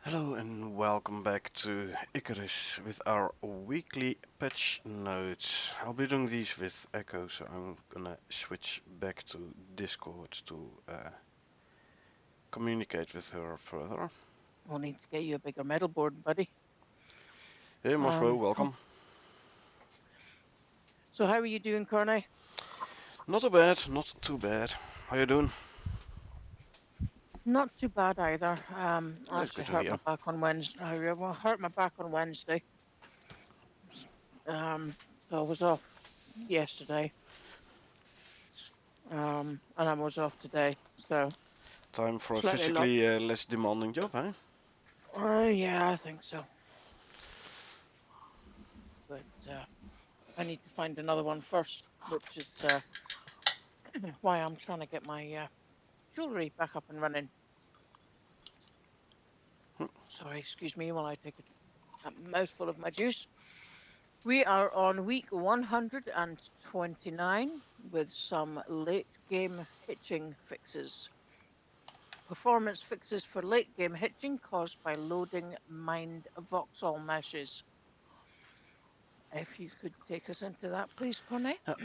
Hello and welcome back to Icarus with our weekly patch notes. I'll be doing these with Echo, so I'm gonna switch back to Discord to communicate with her further. We'll need to get you a bigger metal board, buddy. Hey Moscow, welcome. So how are you doing, Corny? Not too bad, not too bad. How you doing? Not too bad either. I Good actually to hurt my hear. back on Wednesday. I hurt my back on Wednesday. Um, so I was off yesterday. And I was off today. So Time for a slightly long. physically less demanding job, eh? Yeah, I think so. But I need to find another one first, which is why I'm trying to get my jewellery back up and running. Hmm. Sorry, excuse me while I take a mouthful of my juice. We are on week 129 with some late game hitching fixes. Performance fixes for late game hitching caused by loading mined voxel meshes. If you could take us into that, please, Connie. Yeah.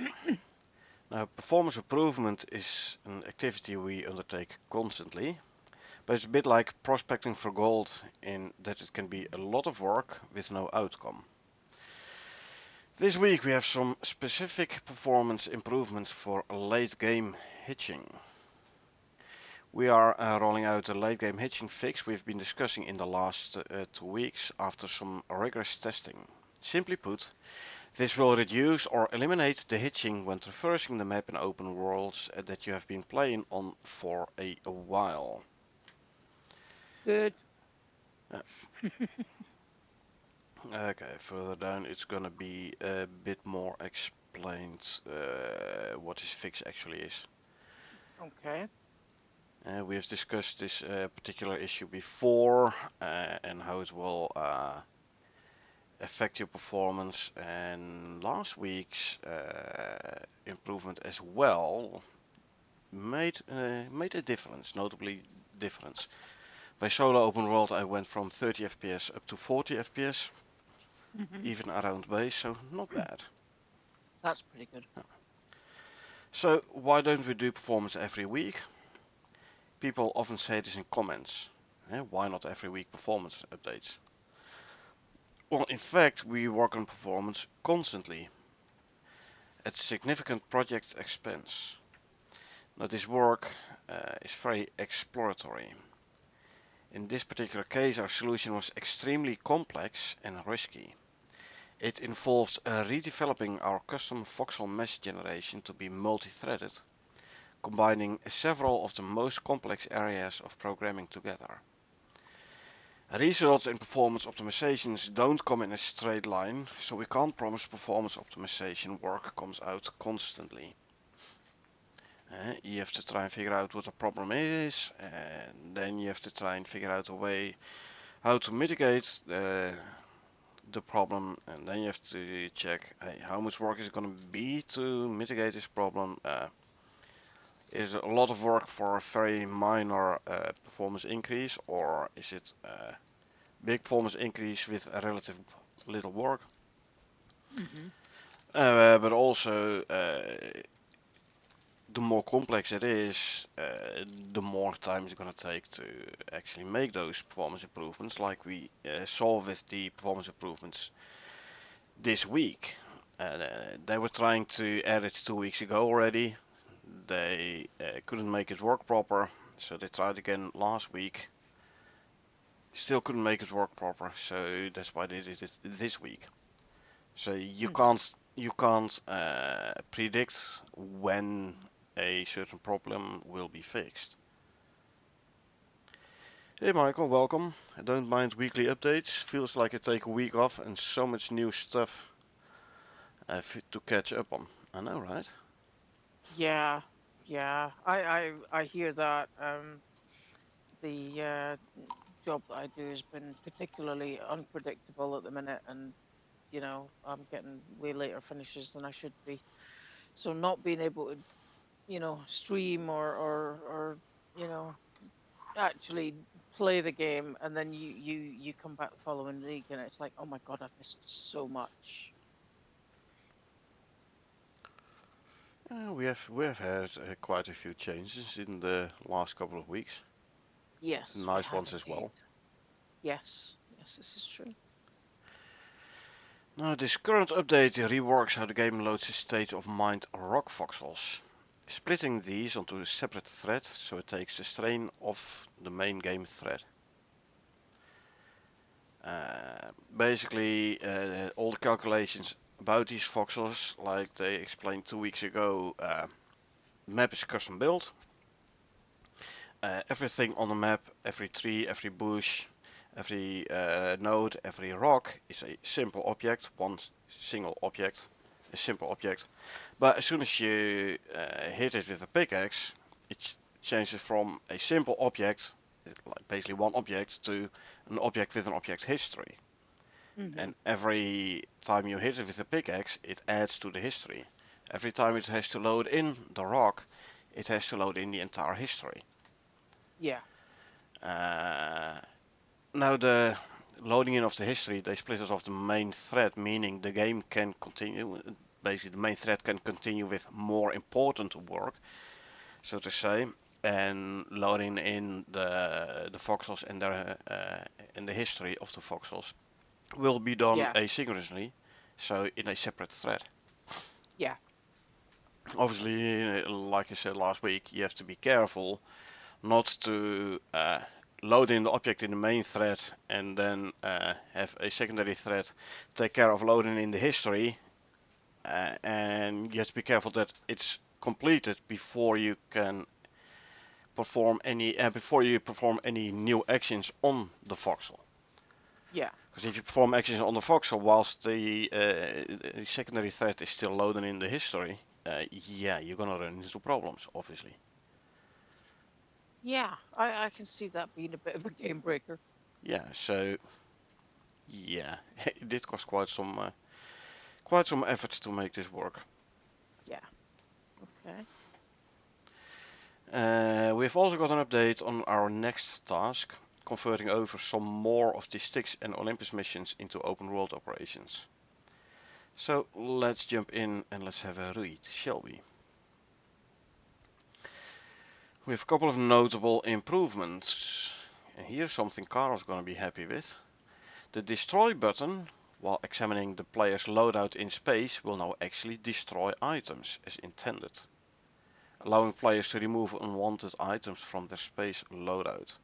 Now, performance improvement is an activity we undertake constantly. But it's a bit like prospecting for gold in that it can be a lot of work with no outcome. This week we have some specific performance improvements for late game hitching. We are rolling out a late game hitching fix we've been discussing in the last 2 weeks after some rigorous testing. Simply put, this will reduce or eliminate the hitching when traversing the map in open worlds that you have been playing on for a while. Good. Uh, Okay, further down it's gonna be a bit more explained what this fix actually is. Okay. We have discussed this particular issue before and how it will affect your performance. And last week's improvement as well made a difference, notably difference. By solo open world, I went from 30 FPS up to 40 FPS, Hmm. even around base, so not bad. That's pretty good. So why don't we do performance every week? People often say this in comments. Why not every week performance updates? Well, in fact, we work on performance constantly at significant project expense. Now, this work is very exploratory. In this particular case, our solution was extremely complex and risky. It involves redeveloping our custom voxel mesh generation to be multi-threaded, combining several of the most complex areas of programming together. Results in performance optimizations don't come in a straight line, so we can't promise performance optimization work comes out constantly. You have to try and figure out what the problem is, and then you have to try and figure out a way how to mitigate the problem, and then you have to check, hey, how much work is it going to be to mitigate this problem. Is it a lot of work for a very minor performance increase, or is it big performance increase with a relative little work? Hmm. But also, the more complex it is, the more time it's going to take to actually make those performance improvements, like we saw with the performance improvements this week. They were trying to add it 2 weeks ago already. They couldn't make it work proper, so they tried again last week. Still couldn't make it work proper, so that's why they did it this week. So Hmm. you can't predict when a certain problem will be fixed. Hey Michael, welcome. I don't mind weekly updates. Feels like I take a week off and so much new stuff to catch up on. I know, right? Yeah. Yeah. I hear that. The job that I do has been particularly unpredictable at the minute, and I'm getting way later finishes than I should be. So not being able to, stream or actually play the game, and then you come back the following week, and it's like, oh my god, I've missed so much. We have had quite a few changes in the last couple of weeks. Yes, we Nice have ones as indeed. well. Yes, yes, this is true. Now, this current update reworks how the game loads its state of mind rock voxels, splitting these onto a separate thread so it takes the strain off the main game thread. Basically, all the calculations about these voxels, like they explained 2 weeks ago, map is custom built. Everything on the map, every tree, every bush, every node, every rock is a simple object, one single object, a simple object. But as soon as you hit it with a pickaxe, it changes from a simple object, like basically one object, to an object with an object history. Hmm. And every time you hit it with a pickaxe, it adds to the history. Every time it has to load in the rock, it has to load in the entire history. Yeah, Uh, Now the loading in of the history, they split it off the main thread, meaning the game can continue. Basically, the main thread can continue with more important work, so to say, and loading in the voxels and the history of the voxels will be done yeah, asynchronously, so in a separate thread. yeah, Obviously, like I said last week, you have to be careful not to load in the object in the main thread and then have a secondary thread take care of loading in the history, and you have to be careful that it's completed before you can perform any new actions on the voxel. yeah, Because if you perform actions on the voxel whilst the secondary thread is still loading in the history, yeah, you're gonna run into problems, obviously. yeah. I can see that being a bit of a game breaker. Yeah, so yeah, it did cost quite some effort to make this work. Yeah. Okay. We've also got an update on our next task, converting over some more of the Styx and Olympus missions into open world operations. So let's jump in and let's have a read, shall we? We have a couple of notable improvements. And here's something Carl's gonna be happy with. The destroy button, while examining the player's loadout in space, will now actually destroy items as intended, allowing players to remove unwanted items from their space loadout.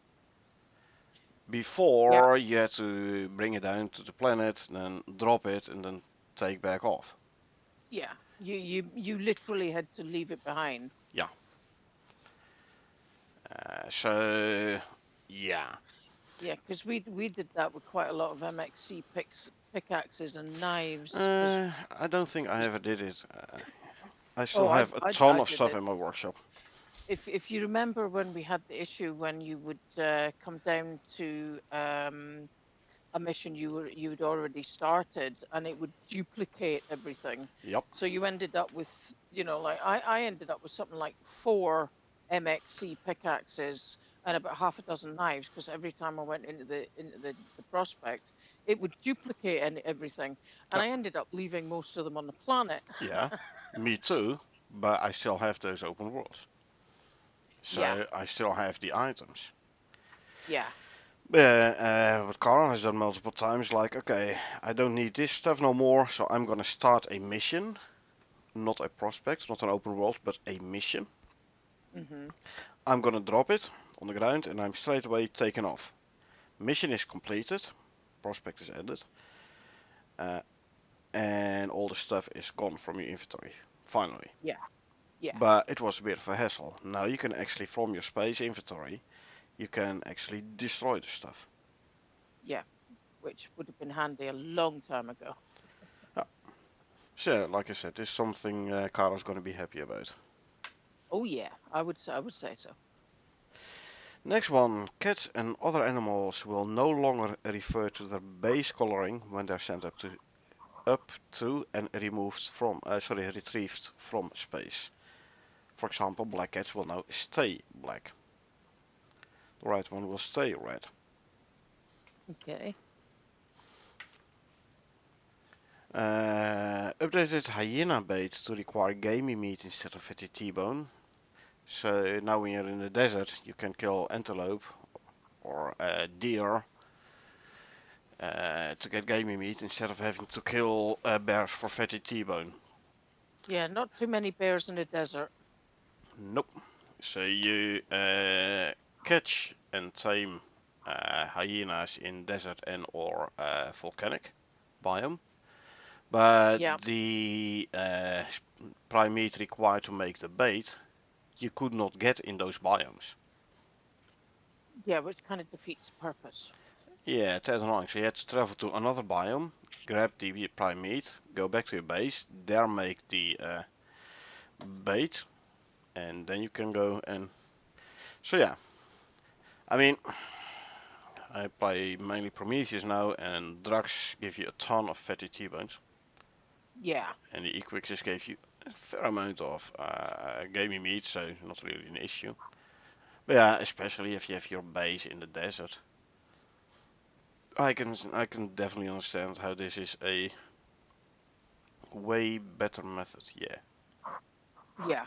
Yeah, Before, you had to bring it down to the planet, then drop it, and then take back off. yeah. You literally had to leave it behind. Yeah. So, yeah. Yeah, because we did that with quite a lot of MXC pickaxes and knives. Because I don't think I ever did it. I still oh, have a ton I of did stuff it. in my workshop. If you remember when we had the issue when you would come down to a mission you'd already started, and it would duplicate everything, Yep. so you ended up with, like I ended up with something like four MXC pickaxes and about half a dozen knives, because every time I went into the prospect, it would duplicate everything, and Yep. I ended up leaving most of them on the planet. Yeah. Me too. But I still have those open worlds. Yeah, So I still have the items. yeah, What Karen has done multiple times, like, okay, I don't need this stuff no more, so I'm gonna start a mission, not a prospect, not an open world, but a mission. hmm, I'm gonna drop it on the ground and I'm straight away taken off. Mission is completed, prospect is ended, uh, and all the stuff is gone from your inventory, finally. yeah, yeah, But it was a bit of a hassle. Now you can actually, from your space inventory, you can actually destroy the stuff. yeah, which would have been handy a long time ago. Yeah. So, like I said, this is something Kara's gonna be happy about. Oh yeah, I would say so. Next one, cats and other animals will no longer refer to their base coloring when they're sent up to and retrieved from space. For example, black cats will now stay black. The right one will stay red. Okay. Updated hyena bait to require gamey meat instead of fatty T-bone. So now when you're in the desert, you can kill antelope or deer to get gamey meat instead of having to kill bears for fatty T-bone. Yeah, not too many bears in the desert. Nope. So you catch and tame hyenas in desert and or volcanic biome, but Yeah. the prime meat required to make the bait you could not get in those biomes. Yeah, which kind of defeats the purpose. Yeah, it's annoying. So you had to travel to another biome, grab the prime meat, go back to your base, there make the bait, and then you can go and. So yeah, I mean, I play mainly Prometheus now, and drugs give you a ton of fatty T-bones, Yeah. and the Equixes gave you a fair amount of gamey meat, so not really an issue. But yeah, especially if you have your base in the desert. I can definitely understand how this is a way better method, yeah. Yeah.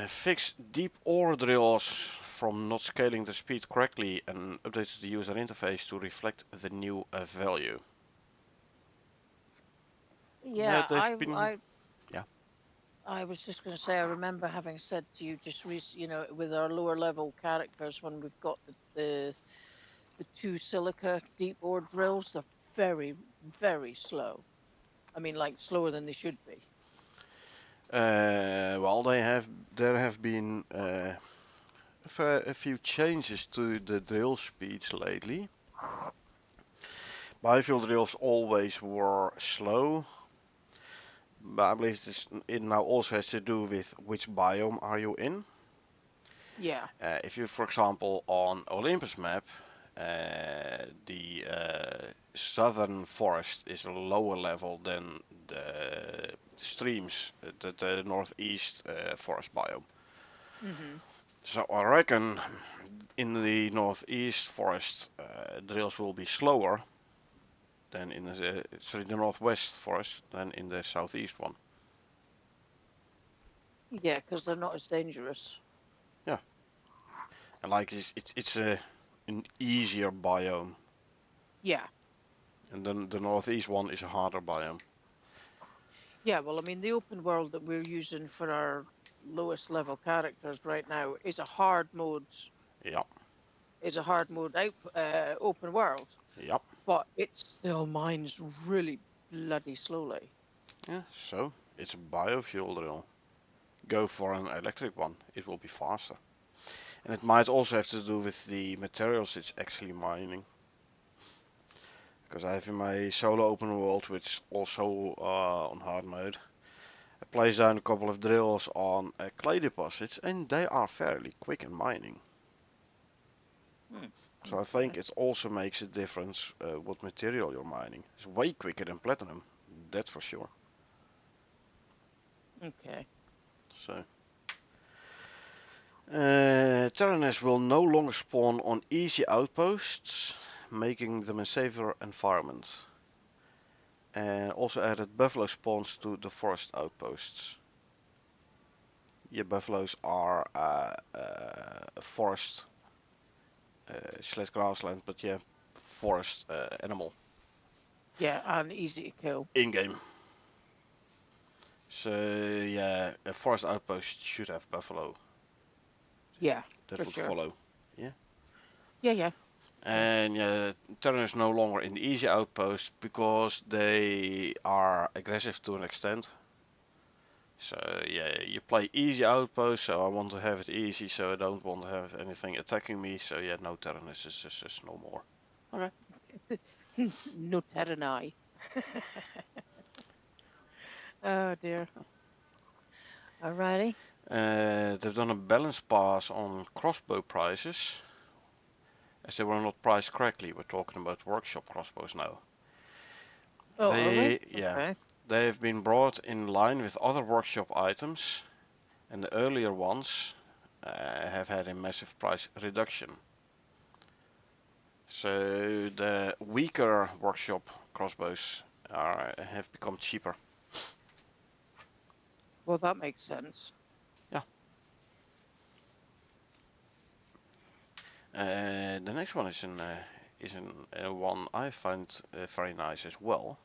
Fix deep ore drills from not scaling the speed correctly and updated the user interface to reflect the new value. Yeah, Yeah, they've been. I Yeah. I was just going to say, I remember having said to you just recently, with our lower level characters, when we've got the two silica deep ore drills, they're very, very slow. I mean, like slower than they should be. Well, there have been a few changes to the drill speeds lately. Biofuel drills always were slow, but I believe it now also has to do with which biome are you in. Yeah. If you, for example, on Olympus map, the southern forest is a lower level than the streams, the northeast forest biome. Hmm. So I reckon in the northeast forest, drills will be slower than in the northwest forest than in the southeast one. Yeah, because they're not as dangerous. Yeah, and like it's an easier biome, Yeah. and then the northeast one is a harder biome. Yeah. Well, I mean, the open world that we're using for our lowest level characters right now Yeah, is a hard mode open world, yeah, but it still mines really bloody slowly. yeah. So it's a biofuel drill. Go for an electric one; it will be faster. And it might also have to do with the materials it's actually mining. Because I have in my solo open world, which also on hard mode, I place down a couple of drills on clay deposits, and they are fairly quick in mining. Hmm. So I think Okay. it also makes a difference what material you're mining. It's way quicker than platinum, that's for sure. Okay. So Terranets will no longer spawn on easy outposts, making them a safer environment. And also added buffalo spawns to the forest outposts. Yeah, buffaloes are a forest slash grassland, but yeah, forest animal Yeah, and easy to kill. in game. So yeah, a forest outpost should have buffalo. Yeah, That for would sure. follow. Yeah. Yeah, yeah, yeah. And yeah, Terran is no longer in the easy outpost because they are aggressive to an extent. So yeah, you play easy outpost, so I want to have it easy, so I don't want to have anything attacking me. So yeah, no Terranus is no more. Okay. No Terranai. Oh dear. Alrighty. They've done a balance pass on crossbow prices, as they were not priced correctly. We're talking about workshop crossbows now. Oh, are we? Yeah, Okay. they have been brought in line with other workshop items, and the earlier ones have had a massive price reduction. So the weaker workshop crossbows have become cheaper. Well, that makes sense. Yeah. The next one is one I find very nice as well.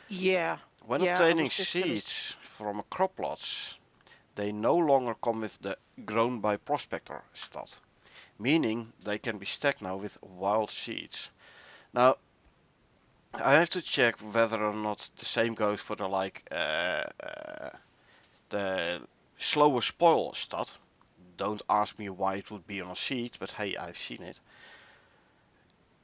Yeah, When yeah. I obtaining was just gonna. seeds from crop plots, they no longer come with the grown by prospector stat, meaning they can be stacked now with wild seeds. Now, I have to check whether or not the same goes for the slower spoil stat. Don't ask me why it would be on a seed, but hey, I've seen it.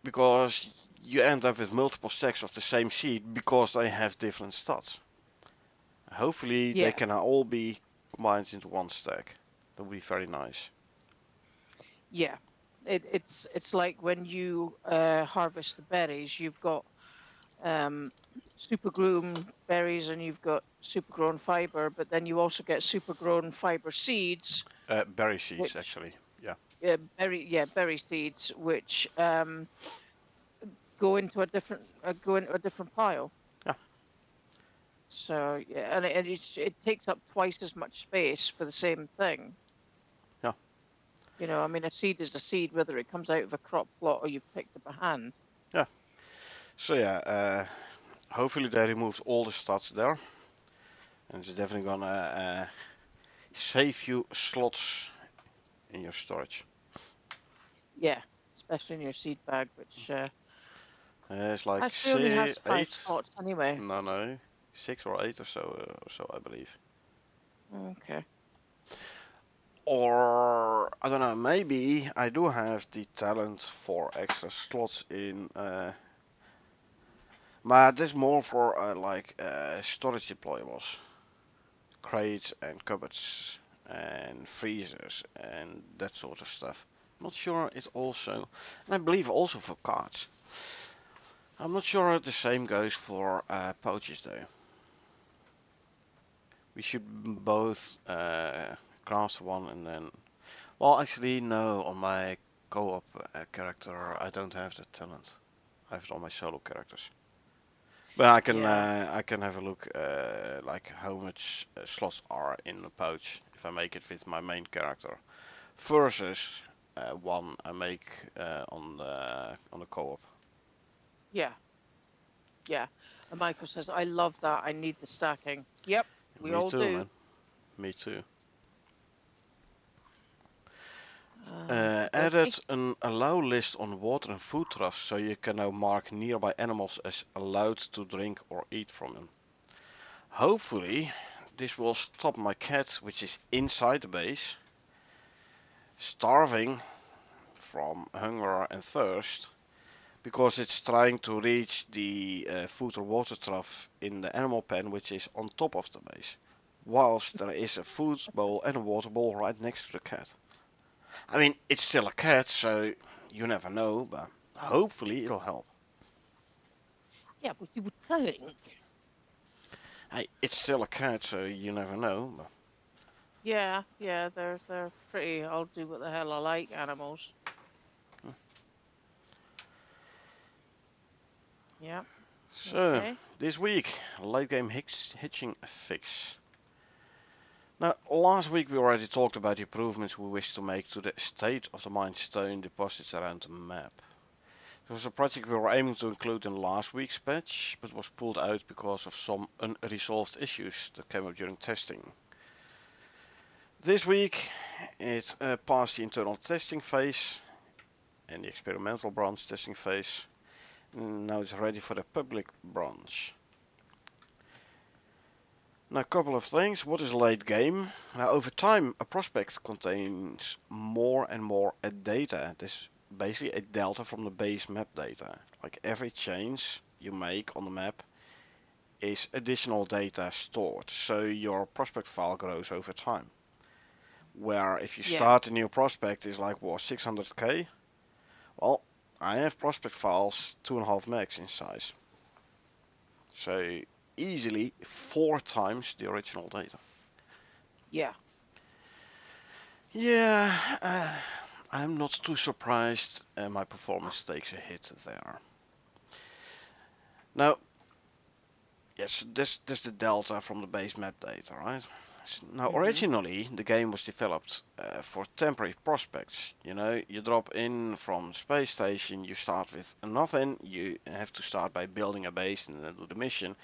Because you end up with multiple stacks of the same seed because they have different stats. Hopefully they Yeah, can all be combined into one stack. That would be very nice. yeah. It's like when you harvest the berries, you've got um, super grown berries and you've got super grown fiber, but then you also get super grown fiber seeds, Berry seeds which actually. Yeah. berry seeds, which go into a different pile. Yeah. So yeah, and it takes up twice as much space for the same thing. Yeah. You know, I mean, a seed is a seed, whether it comes out of a crop plot or you've picked up a hand. Yeah. So yeah, hopefully they removed all the stats there, and it's definitely gonna save you slots in your storage. Yeah, especially in your seed bag, which It's like actually only has five eight, slots anyway. no, 6 or 8 or so I believe. Okay. Or I don't know, maybe I do have the talent for extra slots in. But that's more for storage deployables, crates and cupboards and freezers and that sort of stuff. Not sure it also, and I believe also for cards. I'm not sure the same goes for pouches though. We should both craft one and then. Well, actually, no. On my co-op character, I don't have that talent. I have it on my solo characters. But Yeah. I can have a look like how much slots are in the pouch if I make it with my main character versus one I make on the co-op. Yeah. Yeah. And Michael says, I love that. I need the stacking. Yep, we Me all too, do. man. Me too. Okie dokie. Added an allow list on water and food troughs so you can now mark nearby animals as allowed to drink or eat from them. Hopefully, this will stop my cat, which is inside the base, starving from hunger and thirst because it's trying to reach the food or water trough in the animal pen, which is on top of the base, whilst there is a food bowl and a water bowl right next to the cat. I mean, it's still a cat, so you never know, but hopefully it'll help. Yeah, but you would think. Hey, it's still a cat, so you never know. But, Yeah, yeah, they're pretty. I'll do what the hell I like animals. hmm. Yeah. So, Okay. this week, late game hitching fix. Now, last week we already talked about the improvements we wish to make to the state of the mine stone deposits around the map. It was a project we were aiming to include in last week's patch, but was pulled out because of some unresolved issues that came up during testing. This week it passed the internal testing phase and the experimental branch testing phase. And now it's ready for the public branch. Now, a couple of things. What is late game? Now, over time, a prospect contains more and more data. This is basically a delta from the base map data. Like every change you make on the map is additional data stored. So your prospect file grows over time. Where if you Yeah. start a new prospect is like what 600k. Well, I have prospect files 2.5 megs in size. So easily 4 times the original data. Yeah. Yeah, I'm not too surprised my performance takes a hit there. Now, yes, this is the delta from the base map data, right? Now, Mhm. originally, the game was developed for temporary prospects. You know, you drop in from space station, you start with nothing, you have to start by building a base and then do the mission.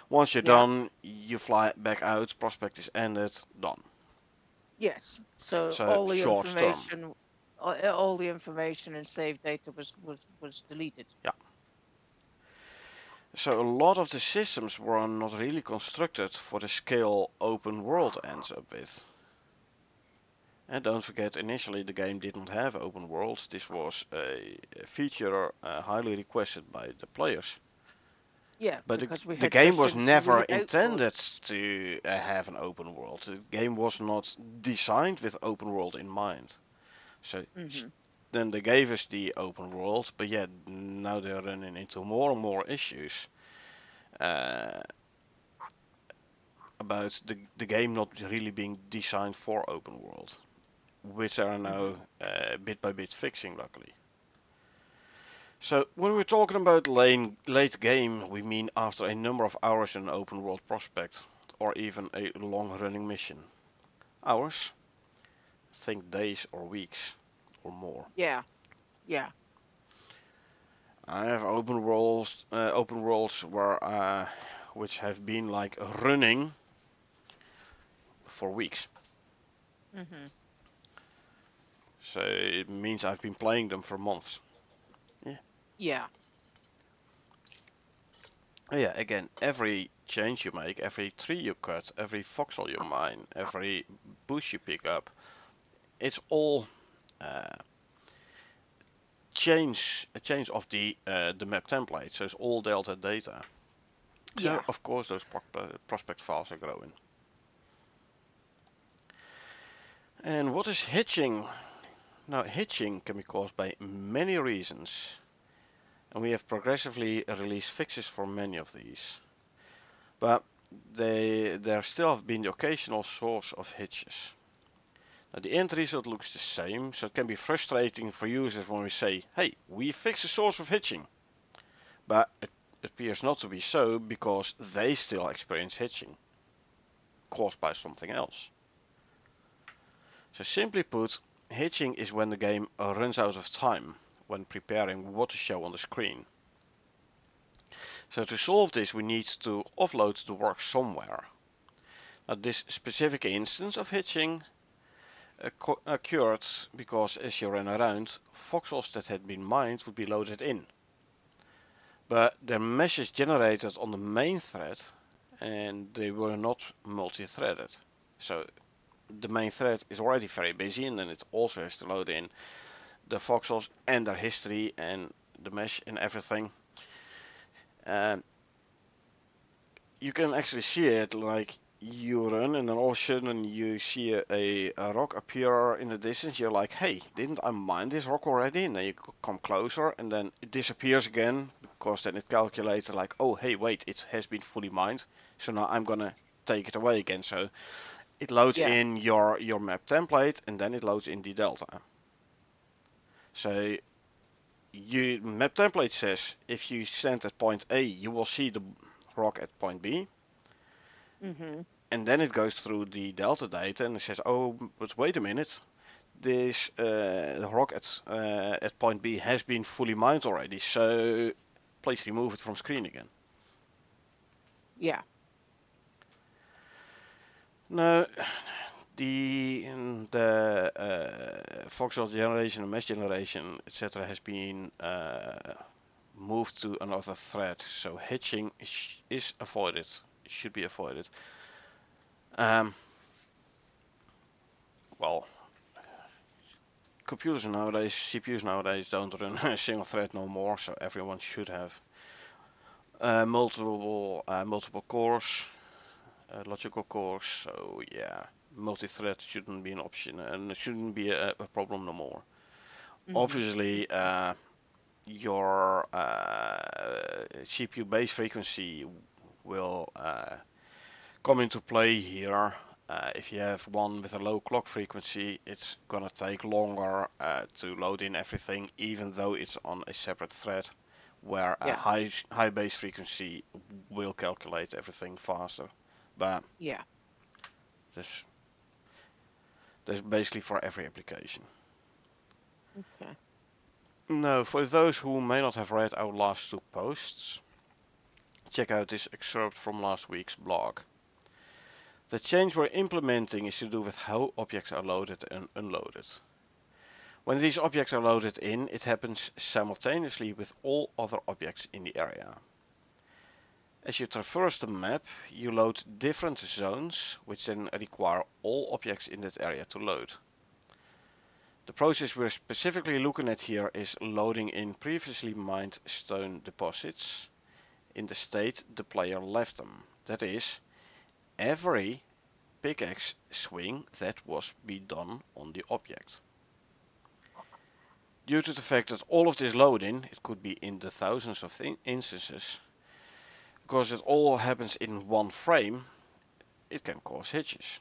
Once you're Yeah. done, you fly back out, prospect is ended, done. Yes. So So, all the short term. information, all the information and save data was deleted. Yeah. So, a lot of the systems were not really constructed for the scale open world ends up with. And don't forget, initially the game didn't have open world. This was a feature highly requested by the players. Yeah, But because we the had game was missions never with intended outposts. to have an open world. The game was not designed with open world in mind. So Mhm. then they gave us the open world, but yeah, now they're running into more and more issues uh, about the game not really being designed for open world, which they are now Mhm. bit by bit fixing, luckily. So when we're talking about late game, we mean after a number of hours in an open world prospect, or even a long running mission. Hours? Think days or weeks or more. Yeah. Yeah. I have open worlds where which have been like running for weeks. Mhm. So it means I've been playing them for months. Yeah. Yeah. Oh yeah, again, every change you make, every tree you cut, every voxel you mine, every bush you pick up, it's all uh, change of the map template. So it's all delta data. So Yeah. of course those prospect files are growing. And what is hitching? Now hitching can be caused by many reasons, and we have progressively released fixes for many of these. But there still have been the occasional source of hitches. Now, the end result looks the same, so it can be frustrating for users when we say, hey, we fixed the source of hitching. But it appears not to be so because they still experience hitching caused by something else. So simply put, hitching is when the game runs out of time when preparing what to show on the screen. So to solve this we need to offload the work somewhere. Now this specific instance of hitching occurred because as you ran around, voxels that had been mined would be loaded in. But the meshes generated on the main thread and they were not multi-threaded. So the main thread is already very busy and then it also has to load in the voxels and their history and the mesh and everything. Um, you can actually see it like you run and then all of a sudden you see a rock appear in the distance. You're like, hey, didn't I mine this rock already? And then you come closer and then it disappears again because then it calculated like, oh, hey, wait, it has been fully mined. So now I'm gonna take it away again. So it loads Yeah. in your map template and then it loads in the delta. So you map template says if you stand at point A, you will see the rock at point B. Mhm. And then it goes through the delta data and it says, oh, but wait a minute, this the rock at point B has been fully mined already, so please remove it from screen again. Yeah. Now, the voxel generation and mesh generation, etc., has been moved to another thread, so hitching is avoided. It should be avoided. Um, well, computers nowadays, CPUs nowadays don't run a single thread no more, so everyone should have multiple cores, logical cores. So yeah, multi-thread shouldn't be an option and it shouldn't be a problem no more. Mhm. Obviously, your CPU base frequency will come into play here. If you have one with a low clock frequency, it's gonna take longer to load in everything, even though it's on a separate thread, where a Yeah. high base frequency will calculate everything faster. But Yeah. that's basically for every application. Okay. Now, for those who may not have read our last two posts, check out this excerpt from last week's blog. The change we're implementing is to do with how objects are loaded and unloaded. When these objects are loaded in, it happens simultaneously with all other objects in the area. As you traverse the map, you load different zones, which then require all objects in that area to load. The process we're specifically looking at here is loading in previously mined stone deposits in the state the player left them. That is, every pickaxe swing that was be done on the object. Due to the fact that all of this loading, it could be in the thousands of instances, because it all happens in one frame, it can cause hitches.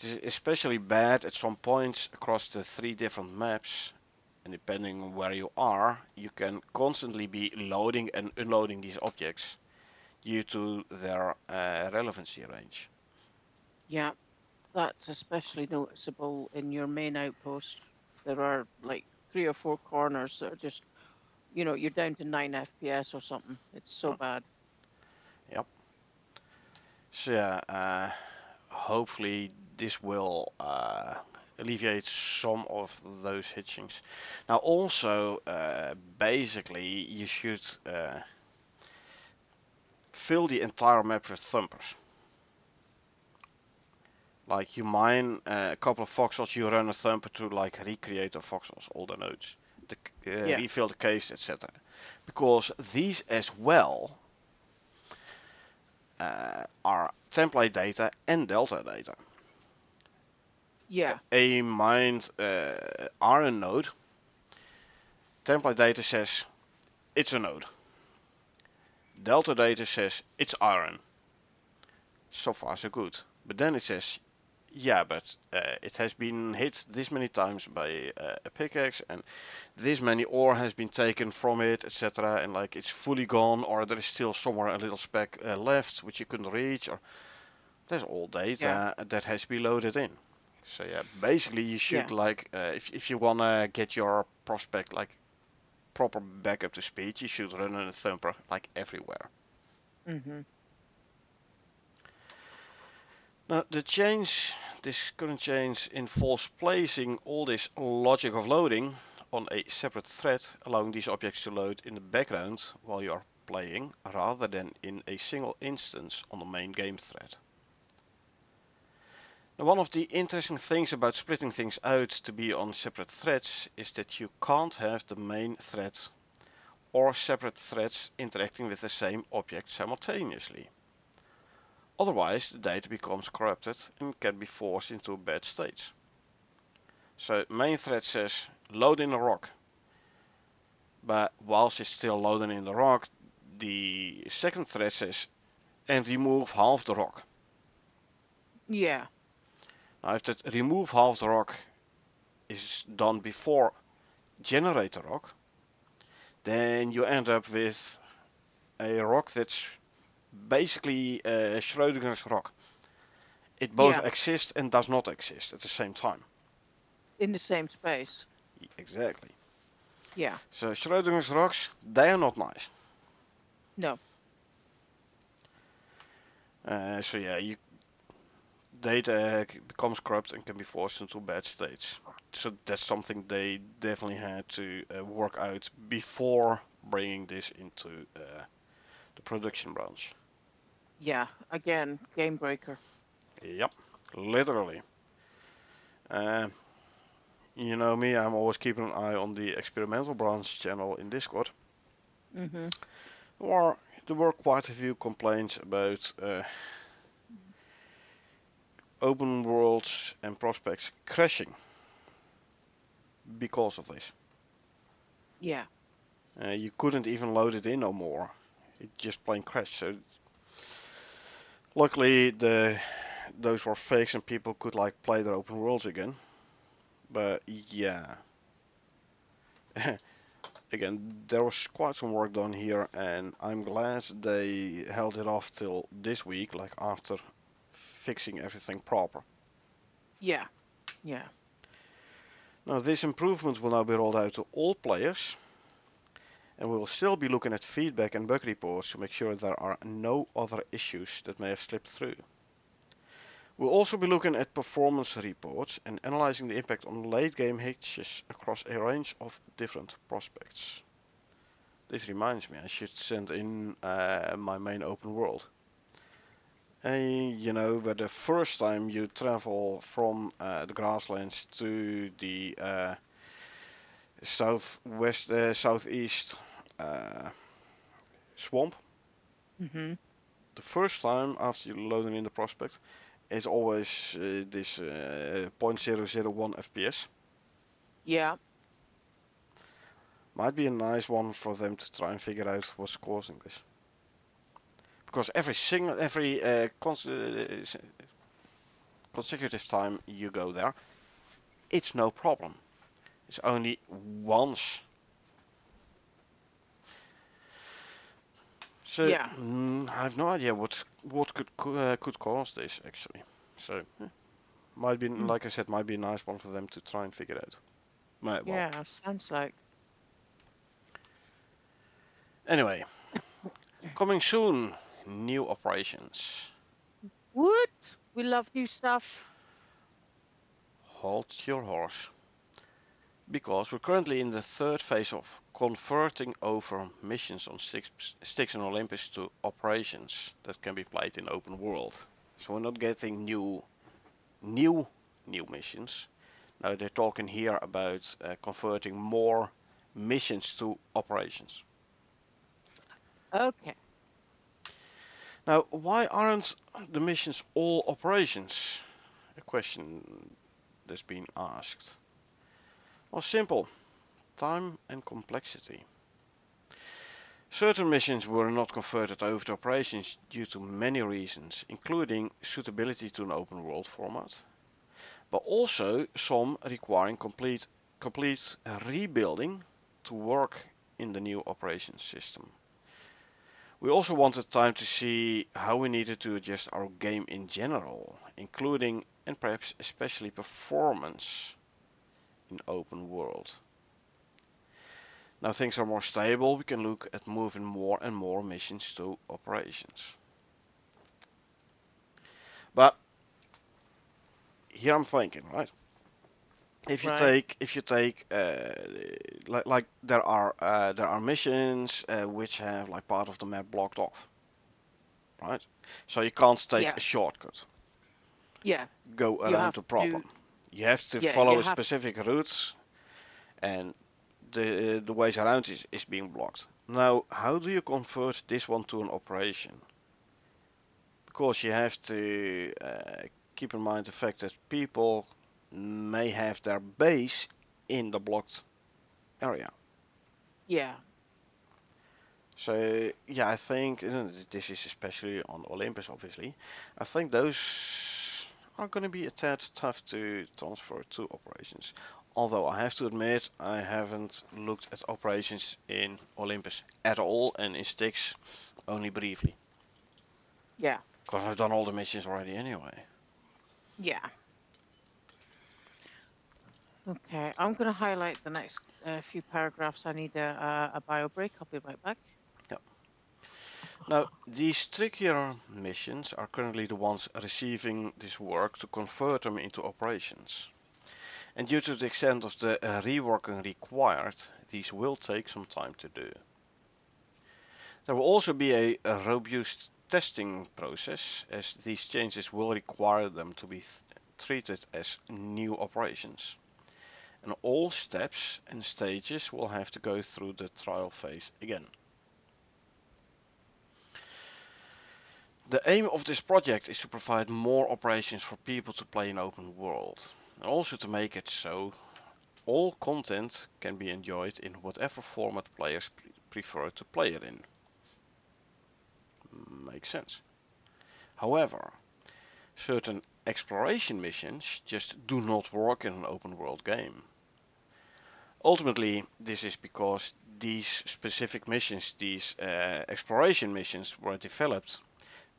This is especially bad at some points across the 3 different maps, and depending on where you are, you can constantly be loading and unloading these objects due to their relevancy range. Yeah. That's especially noticeable in your main outpost. There are like 3 or 4 corners that are just, you're down to 9 FPS or something. It's so bad. Yep. So yeah, hopefully this will alleviate some of those hitchings. Now also, basically you should fill the entire map with thumpers. Like you mine a couple of voxels, you run a thumper to like recreate the voxels, all the nodes, Yeah. refill the case, etc. Because these as well are template data and delta data. Yeah. A mined iron node, template data says it's a node. Delta data says it's iron. So far so good. But then it says, yeah, but it has been hit this many times by a pickaxe, and this many ore has been taken from it, etc. And like it's fully gone, or there is still somewhere a little speck left which you couldn't reach, or there's all Yeah. data that has to be loaded in. So yeah, basically you should Yeah. like if you wanna get your prospect like proper back up to speed, you should run a thumper like everywhere. Mhm. Now this current change involves placing all this logic of loading on a separate thread, allowing these objects to load in the background while you are playing, rather than in a single instance on the main game thread. Now, one of the interesting things about splitting things out to be on separate threads is that you can't have the main thread or separate threads interacting with the same object simultaneously. Otherwise, the data becomes corrupted and can be forced into bad states. So main thread says load in the rock, but whilst it's still loading in the rock, the second thread says and remove half the rock. Yeah. Now if that remove half the rock is done before generate the rock, then you end up with a rock that's basically Schrodinger's rock. It both Yeah. exists and does not exist at the same time. In the same space. Exactly. Yeah. So Schrodinger's rocks, they are not nice. No. So yeah, data becomes corrupt and can be forced into bad states. So that's something they definitely had to work out before bringing this into the production branch. Yeah. Again, game breaker. Yep, literally. Uh, you know me, I'm always keeping an eye on the experimental branch channel in Discord. Mhm. Or there were quite a few complaints about open worlds and prospects crashing because of this. Yeah. You couldn't even load it in no more. It just plain crashed. So luckily the those were fakes and people could like play their open worlds again. But yeah, again, there was quite some work done here, and I'm glad they held it off till this week, like after fixing everything proper. Yeah. Yeah. Now, this improvement will now be rolled out to all players, and we will still be looking at feedback and bug reports to make sure there are no other issues that may have slipped through. We'll also be looking at performance reports and analyzing the impact on late game hitches across a range of different prospects. This reminds me, I should send in my main open world. You know, where the first time you travel from the grasslands to the southeast swamp. Mhm. The first time after you loading in the prospect is always this 0.001 FPS. Yeah. Might be a nice one for them to try and figure out what's causing this. Because every consecutive time you go there, it's no problem. It's only once. So Yeah. I have no idea what could cause this actually. So might be, Mm. like I said, might be a nice one for them to try and figure out. Well, Yeah. Sounds like. anyway, coming soon, new operations. What? We love new stuff. Hold your horse, because we're currently in the third phase of converting over missions on Styx and Olympus to operations that can be played in open world. So we're not getting new missions. Now they're talking here about converting more missions to operations. Okay. Now, why aren't the missions all operations? A question that's been asked. Well, simple. Time and complexity. Certain missions were not converted over to operations due to many reasons, including suitability to an open world format, but also some requiring complete rebuilding to work in the new operations system. We also wanted time to see how we needed to adjust our game in general, including and perhaps especially performance in open world. Now things are more stable, we can look at moving more and more missions to operations. But here I'm thinking, right? Right. If you take like there are missions which have like part of the map blocked off, right? So you can't take Yeah. a shortcut, Yeah. go You around have the to. problem. You have to Yeah. You follow a have. specific route, and the ways around is being blocked. Now, how do you convert this one to an operation? Because you have to keep in mind the fact that people may have their base in the blocked area. Yeah. So yeah, I think this is especially on Olympus, obviously. I think those are going to be a tad tough to transfer to operations. Although I have to admit, I haven't looked at operations in Olympus at all, and in Styx only briefly. Yeah. Because I've done all the missions already anyway. Yeah. Okay. I'm gonna highlight the next few paragraphs. I need a bio break. I'll be right back. Yeah. Now, these trickier missions are currently the ones receiving this work to convert them into operations. And due to the extent of the reworking required, these will take some time to do. There will also be a robust testing process, as these changes will require them to be treated as new operations. And all steps and stages will have to go through the trial phase again. The aim of this project is to provide more operations for people to play in open world, and also to make it so all content can be enjoyed in whatever format players prefer to play it in. Makes sense. However, certain exploration missions just do not work in an open world game. Ultimately, this is because these specific missions, these exploration missions, were developed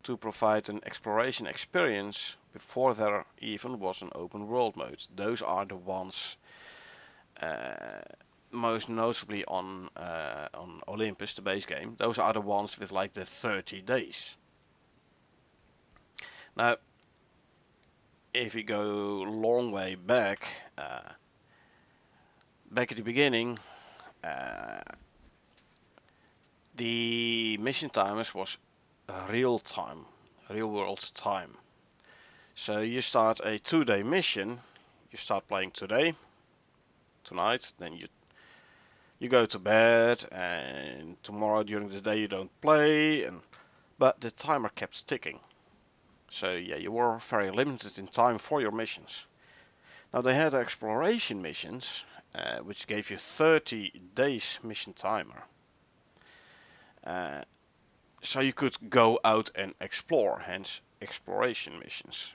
to provide an exploration experience before there even was an open world mode. Those are the ones, uh, most notably on Olympus, the base game. Those are the ones with like the 30 days. Now, if we go long way back, back at the beginning, uh, the mission timers was real time, real world time. So you start a 2-day mission, you start playing today, tonight, then you go to bed, and tomorrow during the day you don't play, but the timer kept ticking. So yeah, you were very limited in time for your missions. Now they had exploration missions, which gave you 30 days mission timer. Uh, so you could go out and explore, hence exploration missions.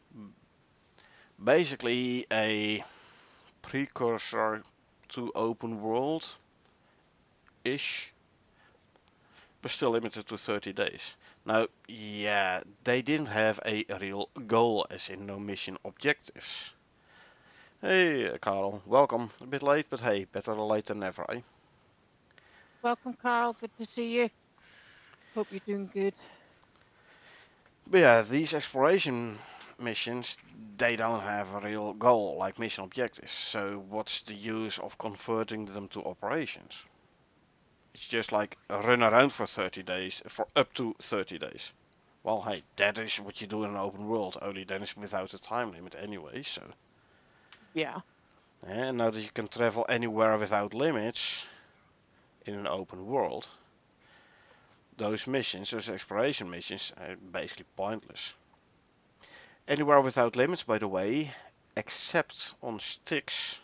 Basically a precursor to open world ish, but still limited to 30 days. Now, yeah, they didn't have a real goal, as in no mission objectives. Hey, Carl, welcome. A bit late, but hey, better late than never, eh? Welcome, Carl. Good to see you. Hope you're doing good. But yeah, these exploration missions, they don't have a real goal like mission objectives. So what's the use of converting them to operations? It's just like run around for 30 days, for up to 30 days. Well, hey, that is what you do in an open world, only then it's without a time limit anyway, so. Yeah. And now that you can travel anywhere without limits in an open world, those missions, those exploration missions, are basically pointless. Anywhere without limits, by the way, except on sticks,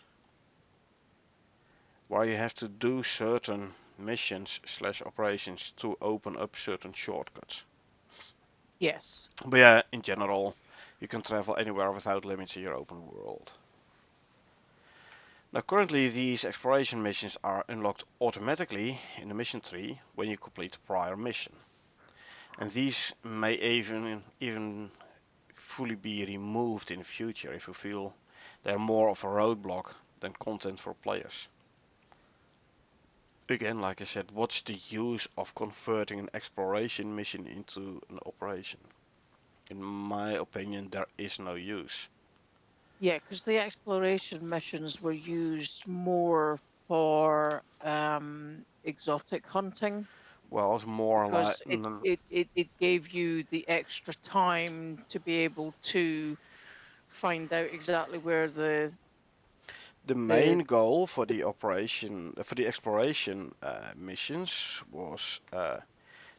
where you have to do certain missions slash operations to open up certain shortcuts. Yes. But yeah, in general, you can travel anywhere without limits in your open world. Now currently these exploration missions are unlocked automatically in the mission tree when you complete a prior mission. And these may even fully be removed in the future if you feel they're more of a roadblock than content for players. Again, like I said, what's the use of converting an exploration mission into an operation? In my opinion, there is no use. Yeah, because the exploration missions were used more for exotic hunting Well, it's more like because it gave you the extra time to be able to find out exactly where the main the, goal for the the operation for the exploration missions was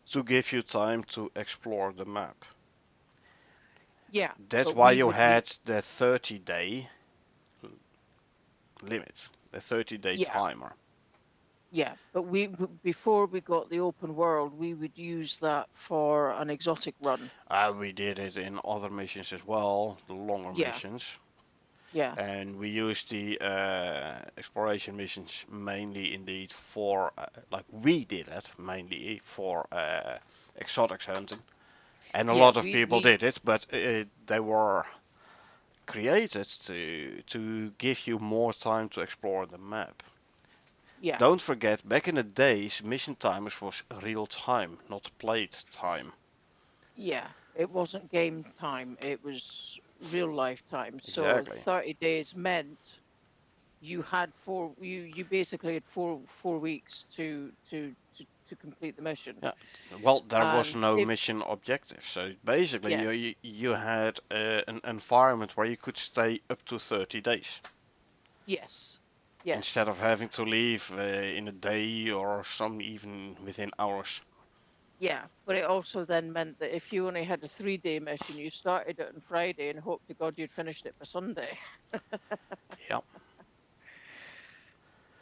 to give you time to explore the map. yeah, That's but why we you would use had the 30-day limit, the 30-day yeah. timer. Yeah, but before we got the open world, we would use that for an exotic run. We did it in other missions as well, the longer Yeah, missions, yeah, and we used the exploration missions mainly indeed for, like we did it mainly for exotics hunting, and a yeah. lot of people did it, but they were created to give you more time to explore the map. yeah, Don't forget, back in the days, mission timers was real time, not played time. yeah. It wasn't game time; it was real life time. So Exactly. 30 days meant you basically had four weeks to complete the mission, Yeah. Well, there was and no it mission objective, so basically yeah, you had an environment where you could stay up to 30 days yes, instead yes. of having to leave in a day or some even within hours. Yeah, but it also then meant that if you only had a 3 day mission, you started it on Friday and hoped to God you'd finished it by Sunday. Yeah.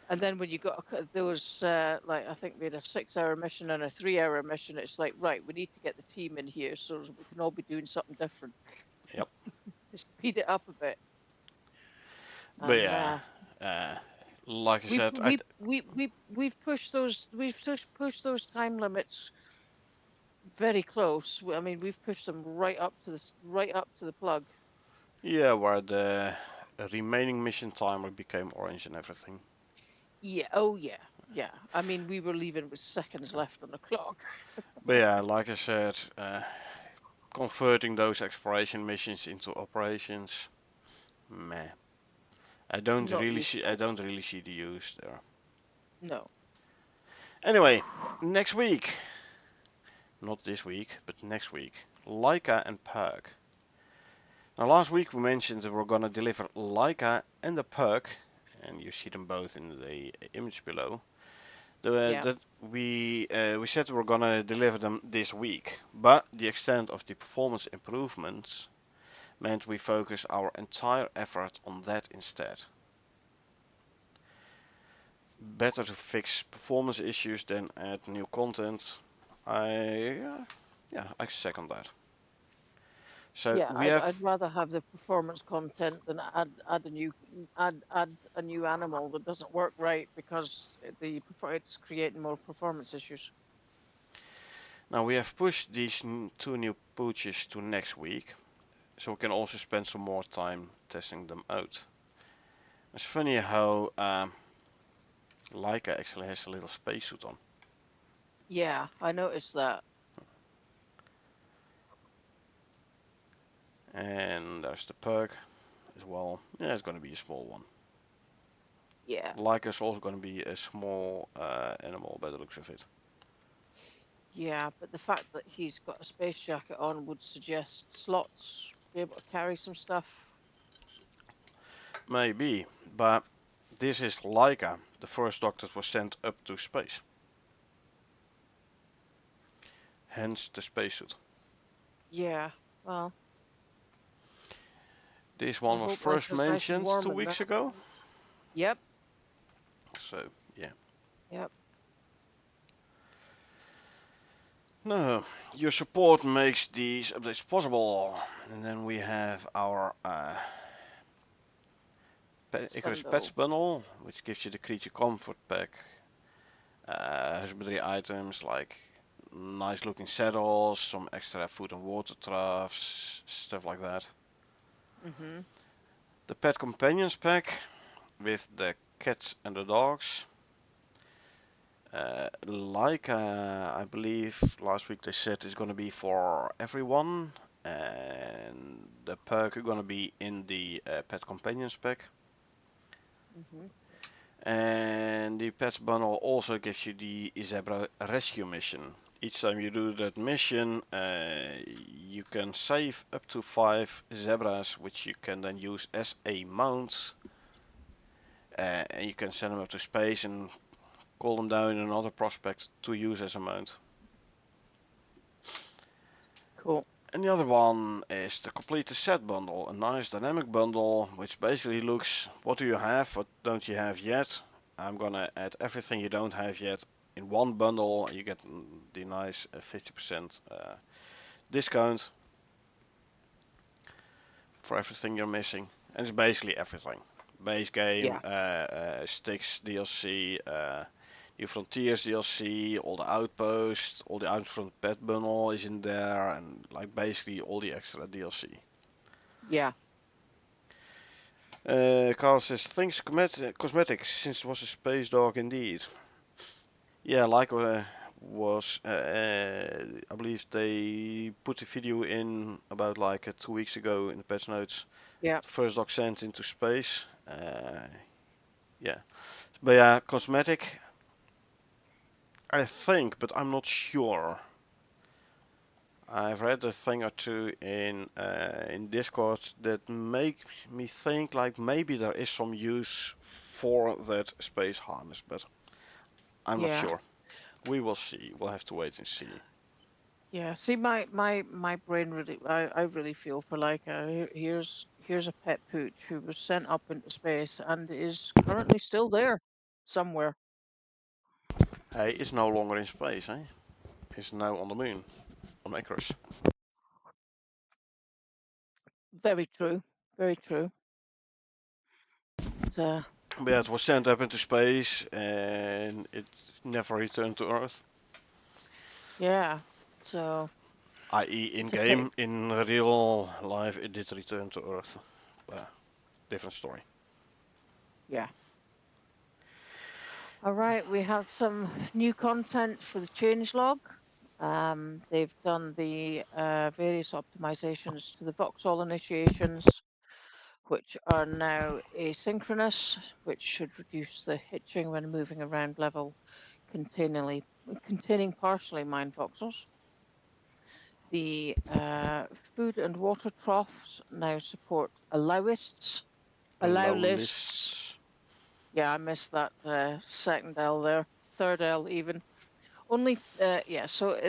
And then when you got those, like I think we had a 6 hour mission and a 3 hour mission, it's like, right, we need to get the team in here so that we can all be doing something different. Yep. to speed it up a bit. But And yeah, uh, like I we said, we've pushed pushed those time limits very close. I mean, we've pushed them right up to right up to the plug. yeah, where the remaining mission timer became orange and everything. Yeah. Oh yeah. Yeah. I mean, we were leaving with seconds left on the clock. But yeah, like I said, converting those exploration missions into operations, meh. Not useful. I don't really see the use there. No. Anyway, next week, not this week, but next week, Leica and Perk. Now last week we mentioned that we're gonna deliver Leica and the Perk, and you see them both in the image below. Yeah. That we said we're gonna deliver them this week, but the extent of the performance improvements meant we focus our entire effort on that instead. Better to fix performance issues than add new content. Yeah, I second that. So Yeah. we have I'd rather have the performance content than add a new add a new animal that doesn't work right because it's creating more performance issues. now we have pushed these two new pooches to next week, so we can also spend some more time testing them out. It's funny how Leica actually has a little spacesuit on. Yeah, I noticed that. And there's the perk as well. Yeah, it's going to be a small one. Yeah. Leica's also going to be a small animal by the looks of it. Yeah, but the fact that he's got a space jacket on would suggest slots be able to carry some stuff. Maybe, but this is Leica, the first dog that was sent up to space. Hence the spacesuit. Yeah. Well, This I one was hope first Leica's nice and mentioned warm two in weeks that. ago. Yep. So, yeah. Yep. No, your support makes these updates possible. And then we have our Pets Icarus Pets bundle. bundle, which gives you the creature comfort pack, husbandry items like nice looking saddles, some extra food and water troughs, stuff like that. Mhm. The pet companions pack with the cats and the dogs. Like I believe last week they said it's gonna be for everyone, and the perk is gonna be in the pet companions pack. Mhm. And the pets bundle also gives you the zebra rescue mission. Each time you do that mission, you can save up to 5 zebras, which you can then use as a mount. And you can send them up to space and call them down in another prospect to use as a mount. Cool. And the other one is the complete set bundle, a nice dynamic bundle, which basically looks what do you have, what don't you have yet. I'm gonna add everything you don't have yet in one bundle. You get the nice 50% discount for everything you're missing. And it's basically everything. Base game, Yeah. Styx DLC, New Frontiers DLC, all the outposts, all the Outfront pet bundle is in there, and like basically all the extra DLC. Yeah. Carl says, thanks cosmetics, since it was a space dog indeed. Yeah, like was, I believe they put the video in about like 2 weeks ago in the patch notes. Yeah. The first dog sent into space. Yeah, but yeah, cosmetic, I think, but I'm not sure. I've read a thing or two in Discord that make me think like maybe there is some use for that space harness, but I'm not Yeah. sure. We will see. We'll have to wait and see. Yeah. See, my brain really, I really feel for like, here's a pet pooch who was sent up into space and is currently still there somewhere. Hey, it's no longer in space, eh? It's now on the moon, on Icarus. Very true. Very true. But, But yeah, it was sent up into space and it never returned to Earth. yeah. So I.e., in it's a pit. game, in real life, it did return to Earth. Different story. Yeah. All right. We have some new content for the changelog. They've done the various optimizations to the voxel initiations, which are now asynchronous, which should reduce the hitching when moving around level containing partially mined voxels. The food and water troughs now support allow Allow lists. lists. Yeah, I missed that second L there, third L even. Only, yeah, so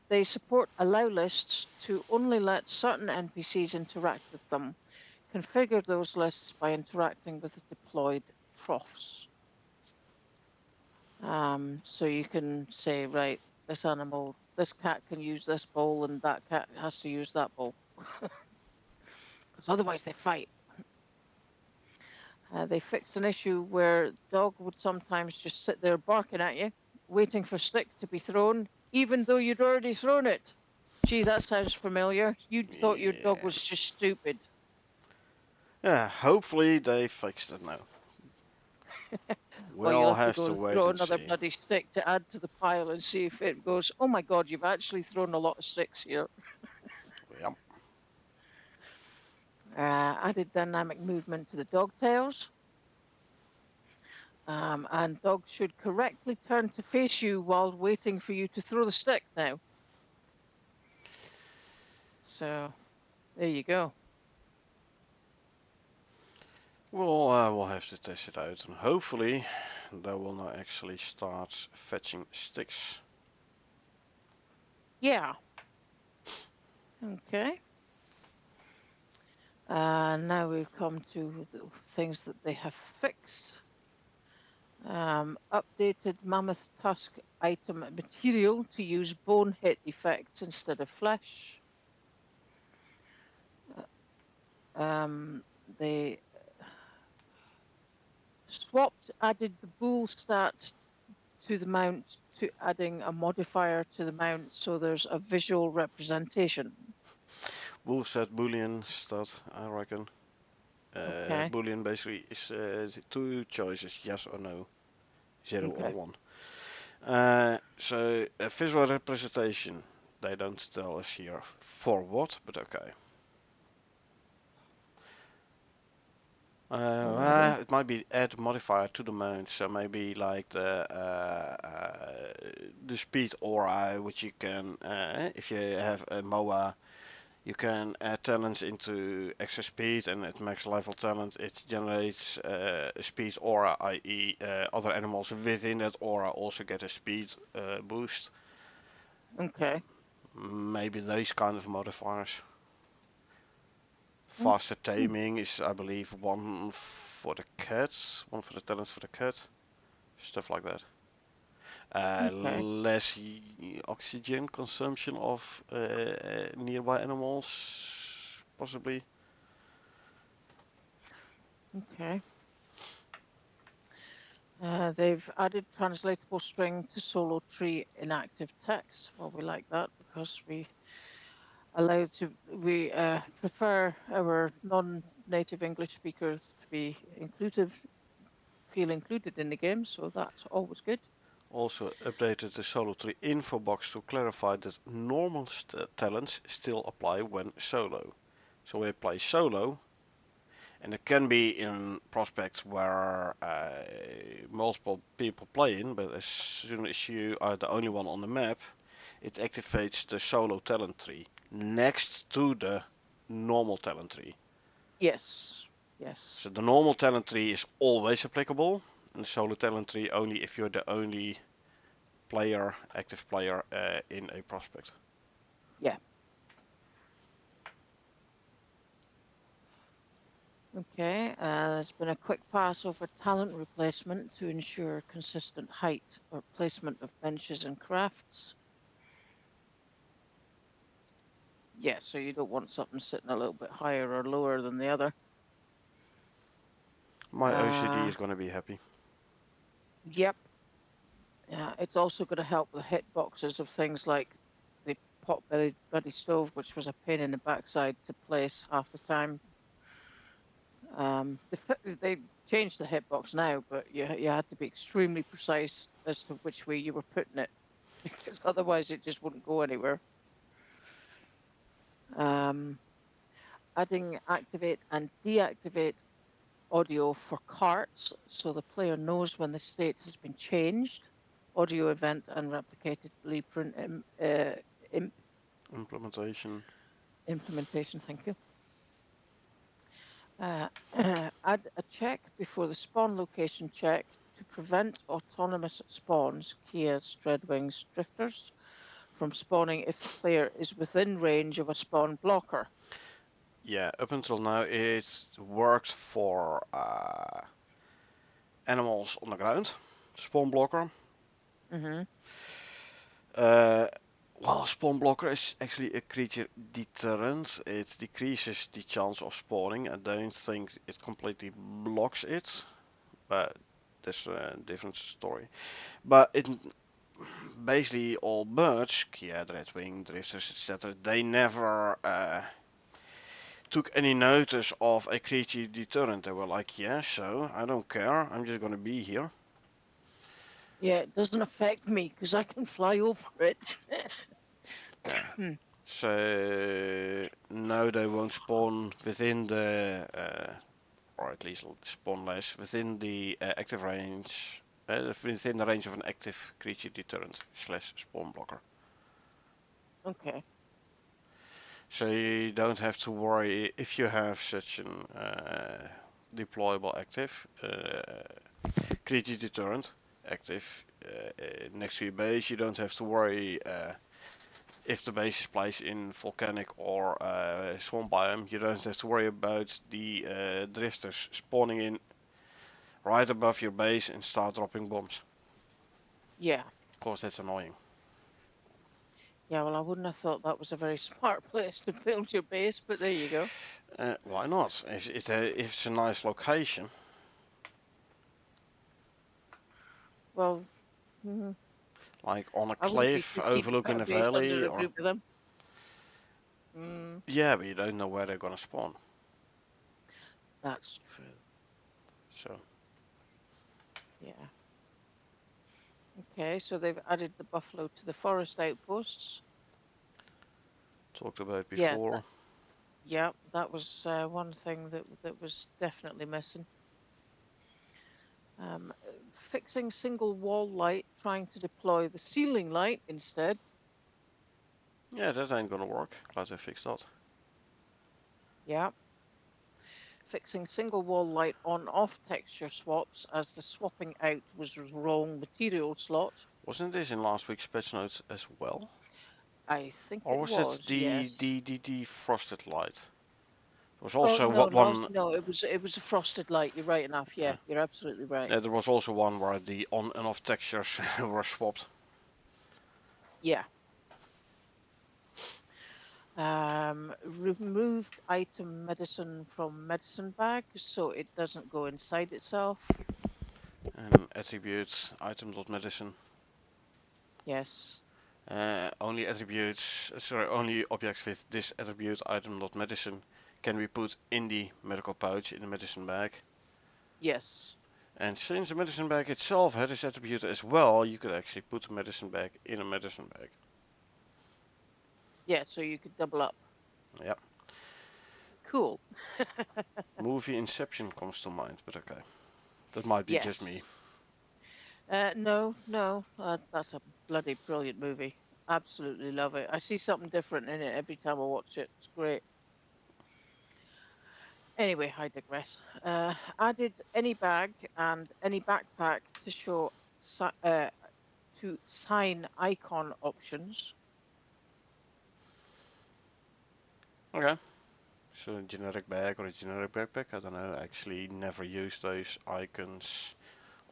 they support allow lists to only let certain NPCs interact with them. Configure those lists by interacting with the deployed troughs. So you can say, right, this cat can use this bowl, and that cat has to use that bowl, because otherwise they fight. They fixed an issue where dog would sometimes just sit there barking at you, waiting for stick to be thrown, even though you'd already thrown it. Gee, that sounds familiar. You thought your dog Yeah. was just stupid. Yeah, hopefully they fixed it now. Well, you'll We'll have to have go to and wait throw and another see. bloody stick to add to the pile and see if it goes, oh my God, you've actually thrown a lot of sticks here. Yep. Added dynamic movement to the dog tails. And dogs should correctly turn to face you while waiting for you to throw the stick now. So there you go. We'll have to test it out, and hopefully they will now actually start fetching sticks. Yeah. Okay. Now we've come to the things that they have fixed. Updated mammoth tusk item material to use bone hit effects instead of flesh. They swapped, added the bull stat to the mount to adding a modifier to the mount so there's a visual representation. Wolf set boolean stat, I reckon. Okay. Boolean basically is two choices, yes or no, 0 or Okay. 1. So a visual representation, they don't tell us here for what, but okay. Alrighty. It might be add modifier to the mount, so maybe like the speed aura, which you can, if you have a MOA, you can add talents into extra speed, and at max level talent, it generates a speed aura, i.e., other animals within that aura also get a speed boost. Okay. Maybe those kind of modifiers. Mm, Faster taming is, I believe, one for the cat, one for the talent for the cat, stuff like that. okay. Less oxygen consumption of nearby animals, possibly. Okay. They've added translatable string to solo tree inactive text. Well, we like that because we prefer our non-native English speakers to be feel included in the game, so that's always good. Also updated the solo tree info box to clarify that normal talents still apply when solo. So we play solo, and it can be in prospects where multiple people play in, but as soon as you are the only one on the map, it activates the solo talent tree next to the normal talent tree. Yes. Yes. So the normal talent tree is always applicable, and the solo talent tree only if you're the only player, active player in a prospect. Yeah. Okay. There's been a quick pass over talent replacement to ensure consistent height or placement of benches and crafts. Yeah, so you don't want something sitting a little bit higher or lower than the other. My OCD Uh, is gonna be happy. yep. It's also going to help the hitboxes of things like the pot-bellied bloody stove, which was a pain in the backside to place half the time. They changed the hitbox now, but you had to be extremely precise as to which way you were putting it, because otherwise it just wouldn't go anywhere. Um, Adding activate and deactivate audio for carts, so the player knows when the state has been changed. Audio event and replicated blueprint Implementation. implementation. Thank you. Uh, add a check before the spawn location check to prevent autonomous spawns, Kias, Dreadwings, Drifters, from spawning if the player is within range of a spawn blocker. Yeah, up until now it worked for animals on the ground, spawn blocker. Mm-hmm. Uh, well, spawn blocker is actually a creature deterrent. It decreases the chance of spawning. I don't think it completely blocks it, but that's a different story. But it basically all birds, yeah, Dreadwing, Drifters, etc., they never took any notice of a creature deterrent. They were like, yeah, so I don't care. I'm just gonna be here. Yeah, it doesn't affect me because I can fly over it. Yeah. So no, they won't spawn within the, or at least spawn less within the active range, within the range of an active creature deterrent slash spawn blocker. Okay. So you don't have to worry if you have such an deployable active creature deterrent active next to your base. You don't have to worry if the base is placed in volcanic or swamp biome. You don't have to worry about the drifters spawning in right above your base and start dropping bombs. Yeah. Of course, that's annoying. Yeah, well, I wouldn't have thought that was a very smart place to build your base, but there you go. Why not? If it's a nice location, Well, mhm, like on a I wouldn't be cliff too keen to put overlooking a a base under valley, a or group of them. Mm, yeah, but you don't know where they're gonna spawn. that's true. So Yeah. Okay, so they've added the buffalo to the forest outposts. talked about Yeah, before. yeah, that was one thing that was definitely missing. Fixing single wall light, trying to deploy the ceiling light instead. Yeah, that ain't gonna work. Glad they fixed that. Yeah. Fixing single wall light on off texture swaps as the swapping out was wrong material slot. Wasn't this in last week's patch notes as well? I think Or it was it was, yes. the frosted light? There was Oh also no, no, one. no, it was a frosted light. You're right enough. Uh, Yeah, you're absolutely right. there was also one where the on and off textures were swapped. Yeah. Removed item medicine from medicine bag so it doesn't go inside itself. And attributes item.medicine. Yes. Only attributes, sorry, only objects with this attribute item.medicine can be put in the medical pouch in the medicine bag. Yes. And since the medicine bag itself had this attribute as well, you could actually put the medicine bag in a medicine bag. Yeah, so you could double up. Yep. Cool. Movie Inception comes to mind, but okay. That might be just me. Yes. No, no, that's a bloody brilliant movie. Absolutely love it. I see something different in it every time I watch it. It's great. Anyway, I digress. Added any bag and any backpack to show to sign icon options. Okay. So a generic bag or a generic backpack, I don't know. I actually never use those icons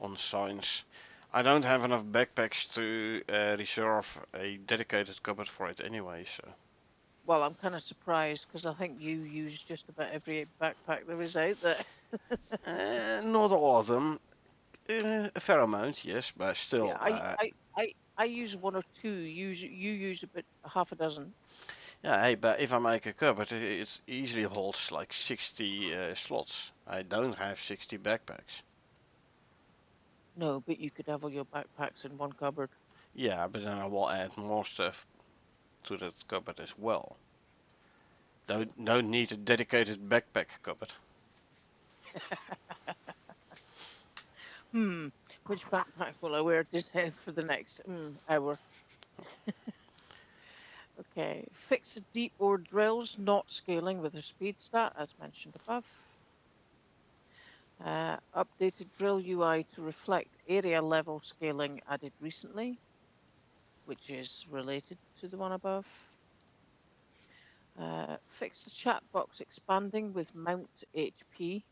on signs. I don't have enough backpacks to reserve a dedicated cupboard for it anyway, so. Well, I'm kind of surprised because I think you use just about every backpack there is out there. Not all of them. A fair amount, yes, but Yeah, still. I use one or two. You use about half a dozen. Yeah, hey, but if I make a cupboard, it easily holds like 60 slots. I don't have 60 backpacks. No, but you could have all your backpacks in one cupboard. Yeah, but then I will add more stuff to that cupboard as well. True. Don't need a dedicated backpack cupboard. Hmm. Which backpack will I wear today for the next hour? Okay. Fix the deep ore drills not scaling with the speed stat as mentioned above. Updated drill UI to reflect area level scaling added recently, which is related to the one above. Fix the chat box expanding with mount HP.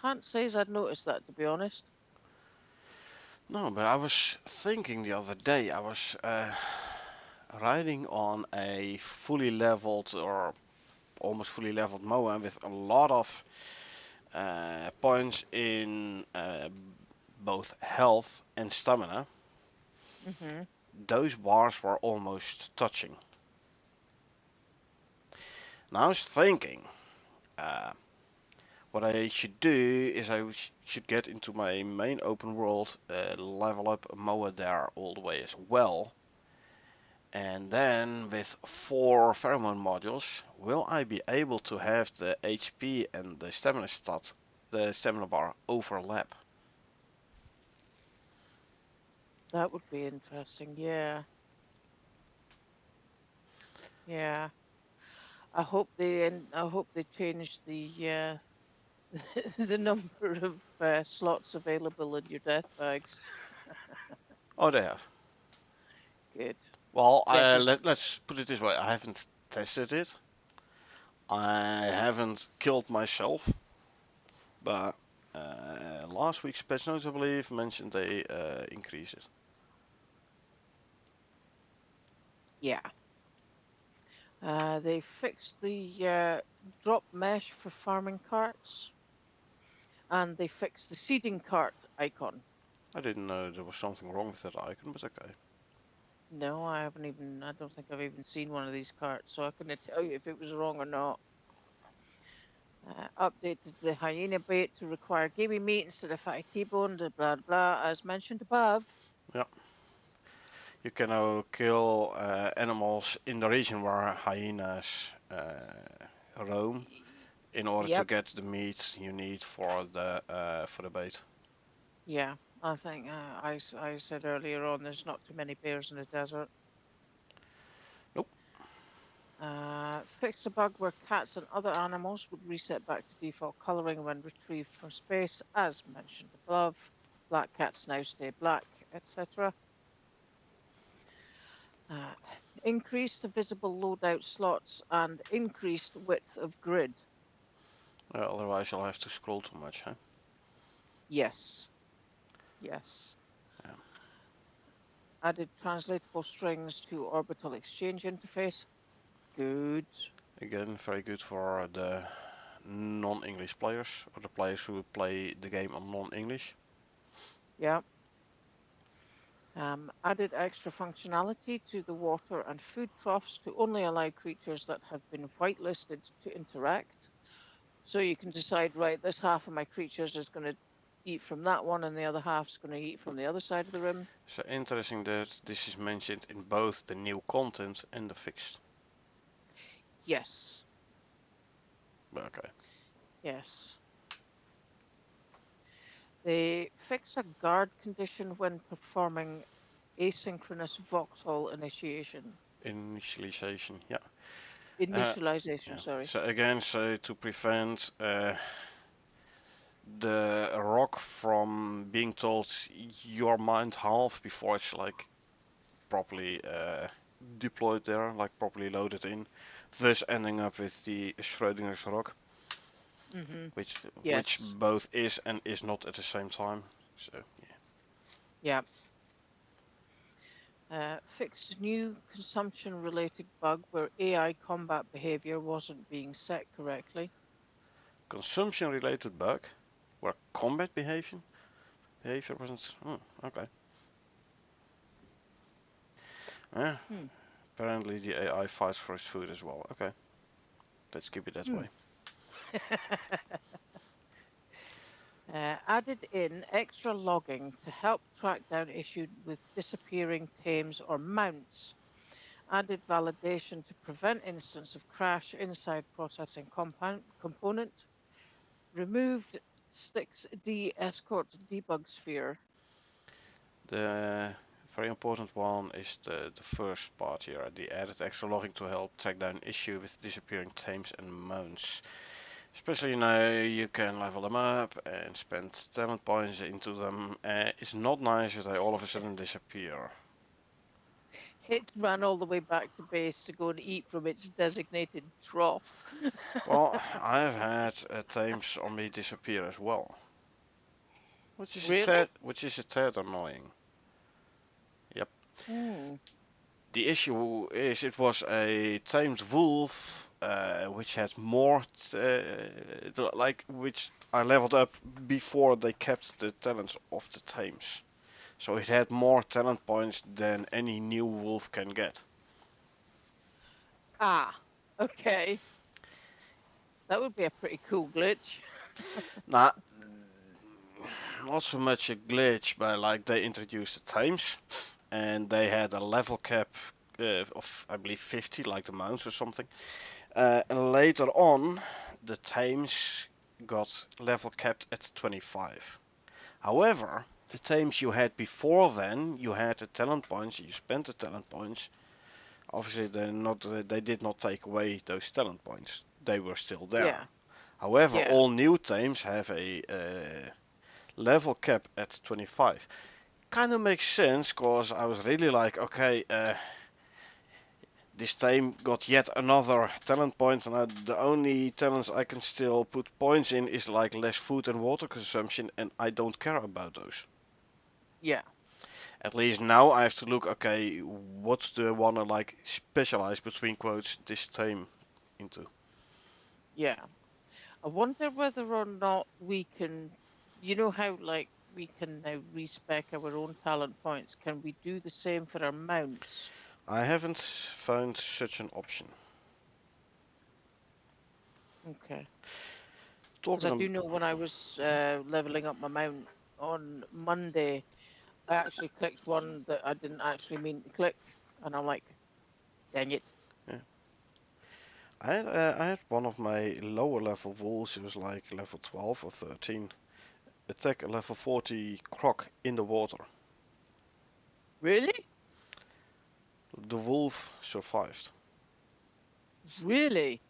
Can't say as I'd noticed that, to be honest. No, but I was thinking the other day, I was riding on a fully leveled or almost fully leveled mower with a lot of points in both health and stamina. Mm-hmm. Those bars were almost touching. Now I was thinking, uh, what I should do is I should get into my main open world, level up a mower there all the way as well. And then with 4 pheromone modules, will I be able to have the HP and the stamina bar overlap? That would be interesting. Yeah. Yeah. I hope they change the number of slots available in your death bags. Oh, they have. Good. Well, Yeah, because let's put it this way. I haven't tested it. I haven't killed myself, but last week's patch notes, I believe, mentioned they increase it. yeah, they fixed the drop mesh for farming carts, and they fixed the seeding cart icon. I didn't know there was something wrong with that icon, but okay. No, I haven't even. I don't think I've even seen one of these carts, so I couldn't tell you if it was wrong or not. Updated the hyena bait to require gamey meat instead of fatty T-bone, blah blah, as mentioned above. Yeah, you can now kill animals in the region where hyenas roam in order to Yep. get the meat you need for the bait. Yeah, I think I said earlier on there's not too many bears in the desert. Nope. Fixed a bug where cats and other animals would reset back to default coloring when retrieved from space, as mentioned above. Black cats now stay black, etc. Uh, increased the visible loadout slots and increased width of grid. Otherwise, you'll have to scroll too much, huh? Yes, yes. Yeah. Added translatable strings to orbital exchange interface. Good. Again, very good for the non-English players or the players who play the game on non-English. Yeah. Added extra functionality to the water and food troughs to only allow creatures that have been whitelisted to interact. So you can decide, right, this half of my creatures is going to eat from that one, and the other half's going to eat from the other side of the room. So interesting that this is mentioned in both the new content and the fixed. Yes, Okay. yes. They fix a guard condition when performing asynchronous voxel initiation. Initialization, yeah. Initialization, Yeah. sorry. So again, so to prevent the rock from being told your mind half before it's like properly deployed there, like properly loaded in, thus ending up with the Schrodinger's rock, Mm-hmm. which Yes. both is and is not at the same time. So yeah. Yeah. Fixed new consumption-related bug where AI combat behavior wasn't being set correctly. Consumption-related bug where combat behavior wasn't. Okay. Yeah. Hmm. Apparently the AI fights for its food as well. Okay. Let's keep it that Hmm. way. Added in extra logging to help track down issues with disappearing tames or mounts. Added validation to prevent instance of crash inside processing component. Removed sticks D escort debug sphere. The very important one is the first part here. The added extra logging to help track down issue with disappearing tames and mounts. Especially now you can level them up and spend talent points into them. It's not nice if they all of a sudden disappear. It ran all the way back to base to go and eat from its designated trough. Well, I've had tames on me disappear as well, Really? which is a tad annoying. Yep. Hmm. The issue is it was a tamed wolf, which had more, which I leveled up before they kept the talents of the tames. So it had more talent points than any new wolf can get. Ah, okay. That would be a pretty cool glitch. Nah, not so much a glitch, but like they introduced the tames, and they had a level cap of I believe 50, like the mounts or something. And later on, the tames got level capped at 25. However, the tames you had before then, you had the talent points, you spent the talent points. Obviously, they did not take away those talent points. They were still there. Yeah, However, yeah, all new tames have a level cap at 25. Kind of makes sense, cause I was really like, okay, this time got yet another talent point, and the only talents I can still put points in is like less food and water consumption, and I don't care about those. yeah, At least now I have to look, okay, what do I wanna like specialize between quotes this time into? yeah. I wonder whether or not we can, how like we can now respec our own talent points. Can we do the same for our mounts? I haven't found such an option. Okay. Because Talking I about, do know when I was leveling up my mount on Monday, I actually clicked one that I didn't actually mean to click, and I'm like, dang it. yeah. I had one of my lower level wolves, it was like level 12 or 13. Attack a level 40 croc in the water. Really? The wolf survived. Really?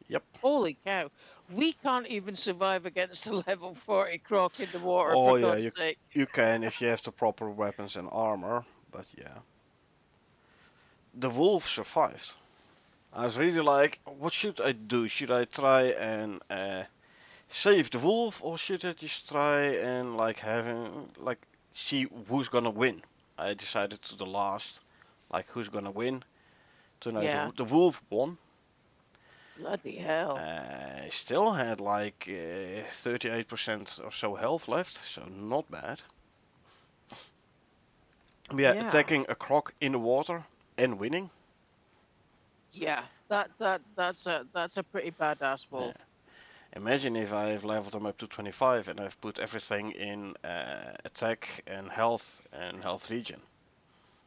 Yep. Holy cow. We can't even survive against a level 40 croc in the water, for Oh yeah, God's sake. you can if you have the proper weapons and armor, but yeah. The wolf survived. I was really like, what should I do? Should I try and save the wolf, or should I just try and like see who's gonna win? I decided to the last, like who's gonna win. Turned out Yeah. the wolf won. Bloody hell. Still had like 38% or so health left, so not bad. Yeah, Yeah. attacking a croc in the water and winning. Yeah. That's a pretty badass Yeah. wolf. Imagine if I've leveled them up to 25 and I've put everything in attack and health regen.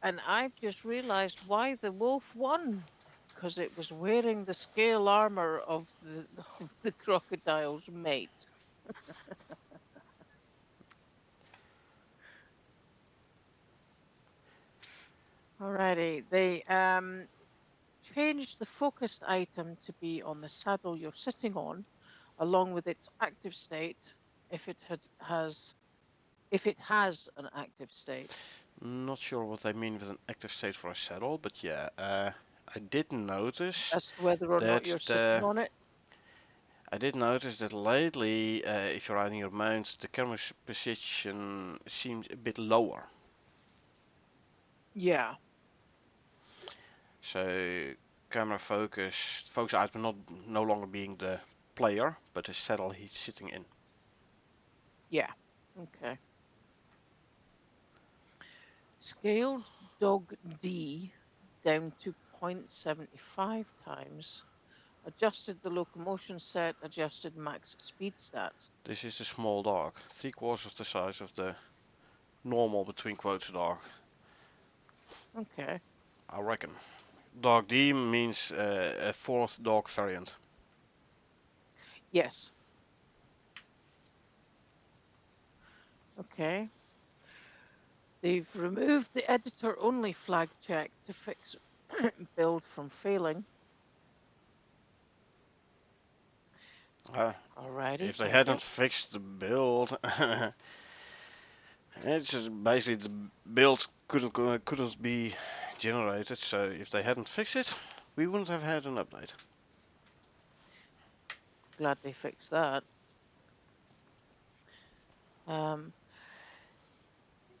And I've just realized why the wolf won. Because it was wearing the scale armor of the of the crocodile's mate. Alrighty. They changed the focused item to be on the saddle you're sitting on, along with its active state, if it has an active state. Not sure what I mean with an active state for a saddle, but yeah, I did notice As to whether or not that you're sitting on it. lately, if you're riding your mount, the camera's position seems a bit lower. Yeah. So camera focus item not no longer being the player, but the saddle he's sitting in. Yeah. Okay. Scaled dog D down to 0.75 times. Adjusted the locomotion set, adjusted max speed stats. This is the small dog, 3/4 of the size of the normal between quotes dog, Okay. I reckon. Dog D means a fourth dog variant. Yes. Okay. They've removed the editor only flag check to fix build from failing. Uh, Alrighty, if they thank you. hadn't fixed the build, it's just basically the build couldn't be generated. So if they hadn't fixed it, we wouldn't have had an update. Glad they fixed that. Um,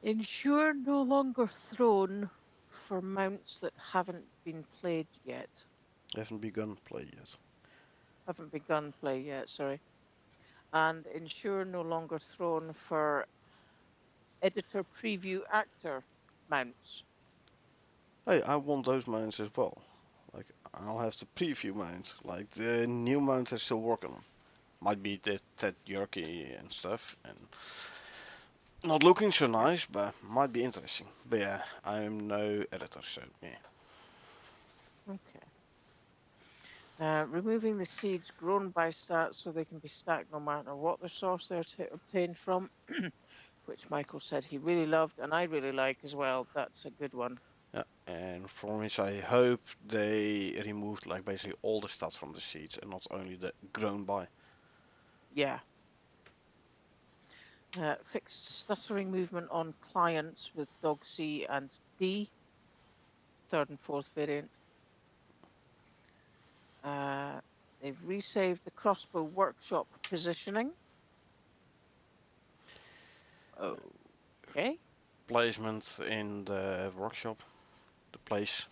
ensure no longer thrown for mounts that haven't been played yet. Haven't begun play yet. Haven't begun play yet, sorry. And ensure no longer thrown for editor preview actor mounts. Hey, I want those mounts as well. Like I'll have the preview mount. Like the new mount I'm still working on. Might be that jerky and stuff, and not looking so Yep. nice, but might be interesting. But yeah, I'm no editor, so yeah. Okay. Removing the seeds grown by stats so they can be stacked no matter what the source they're obtained from, which Michael said he really loved and I really like as well. That's a good one. Yeah, and from which I hope they removed like basically all the stats from the seeds and not only the grown by. Yeah. Fixed stuttering movement on clients with dog C and D, third and fourth variant. Uh, they've resaved the crossbow workshop positioning. Okay. Placement in the workshop, the place,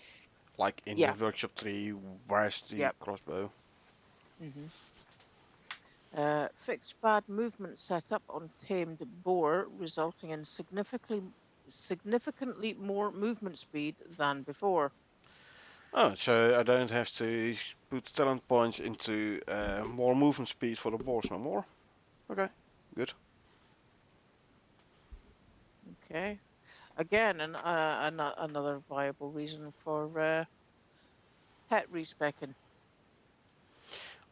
like in the Yeah. workshop tree, where's the Yep. crossbow? hmm fixed bad movement setup on tamed boar, resulting in significantly more movement speed than before. Oh, so I don't have to put talent points into more movement speed for the boss no more. Okay, good. Okay. Again, another viable reason for pet respecking.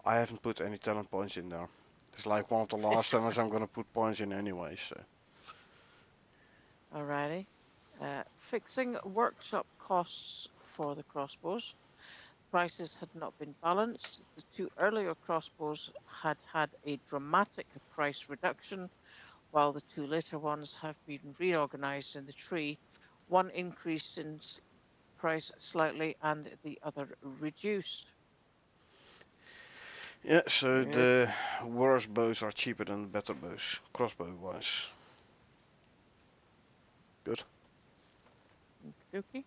I haven't put any talent points in there. It's like one of the last times I'm gonna put points in anyway, so. Alrighty. Fixing workshop costs for the crossbows. Prices had not been balanced. The two earlier crossbows had had a dramatic price reduction, while the two later ones have been reorganized in the tree. One increased in price slightly and the other reduced. Yeah, so Good. the worse bows are cheaper than the better bows, crossbow wise. Good. Okie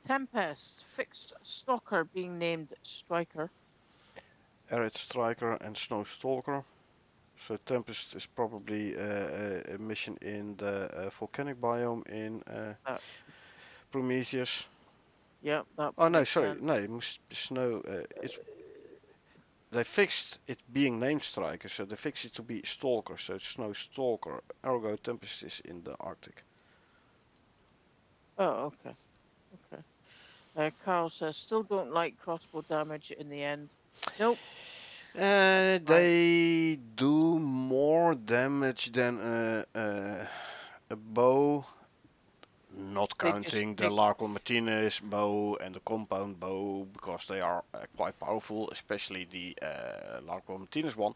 Tempest, fixed stalker being named Striker. Arid Striker and Snow Stalker. So Tempest is probably a mission in the volcanic biome in That, Prometheus. yeah, that Oh would no, make sorry, sense. no, it must snow. It's they fixed it being named Striker, so they fixed it to be Stalker, so it's Snow Stalker. Ergo Tempest is in the Arctic. Oh, okay. Okay. Carl says, still don't like crossbow damage in the end. Nope, that's fine. They do more damage than a bow, not They just, counting the they, Larco Martinez bow and the compound bow because they are quite powerful, especially the Larco Martinez one.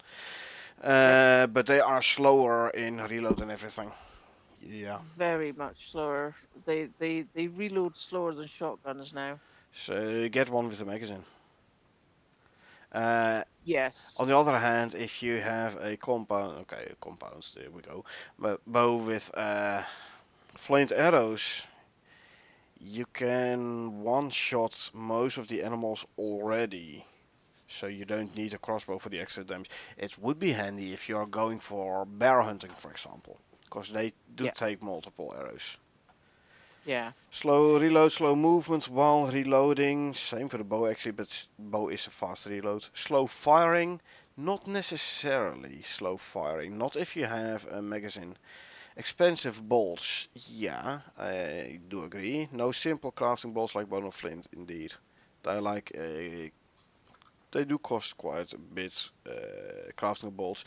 yep, But they are slower in reload and everything. Yeah. very much slower. They reload slower than shotguns now. So get one with the magazine. Uh, Yes. on the other hand, if you have a compound, okay, compounds, there we go, but bow with flamed arrows, you can one-shot most of the animals already. So you don't need a crossbow for the extra damage. It would be handy if you're going for bear hunting, for example, because they do Yeah. take multiple arrows. Yeah. Slow reload, slow movement while reloading. Same for the bow actually, but bow is a fast reload. Slow firing, not necessarily slow firing. Not if you have a magazine. Expensive bolts, yeah, I do agree. No simple crafting bolts like bone or flint, indeed. They like they do cost quite a bit, crafting bolts.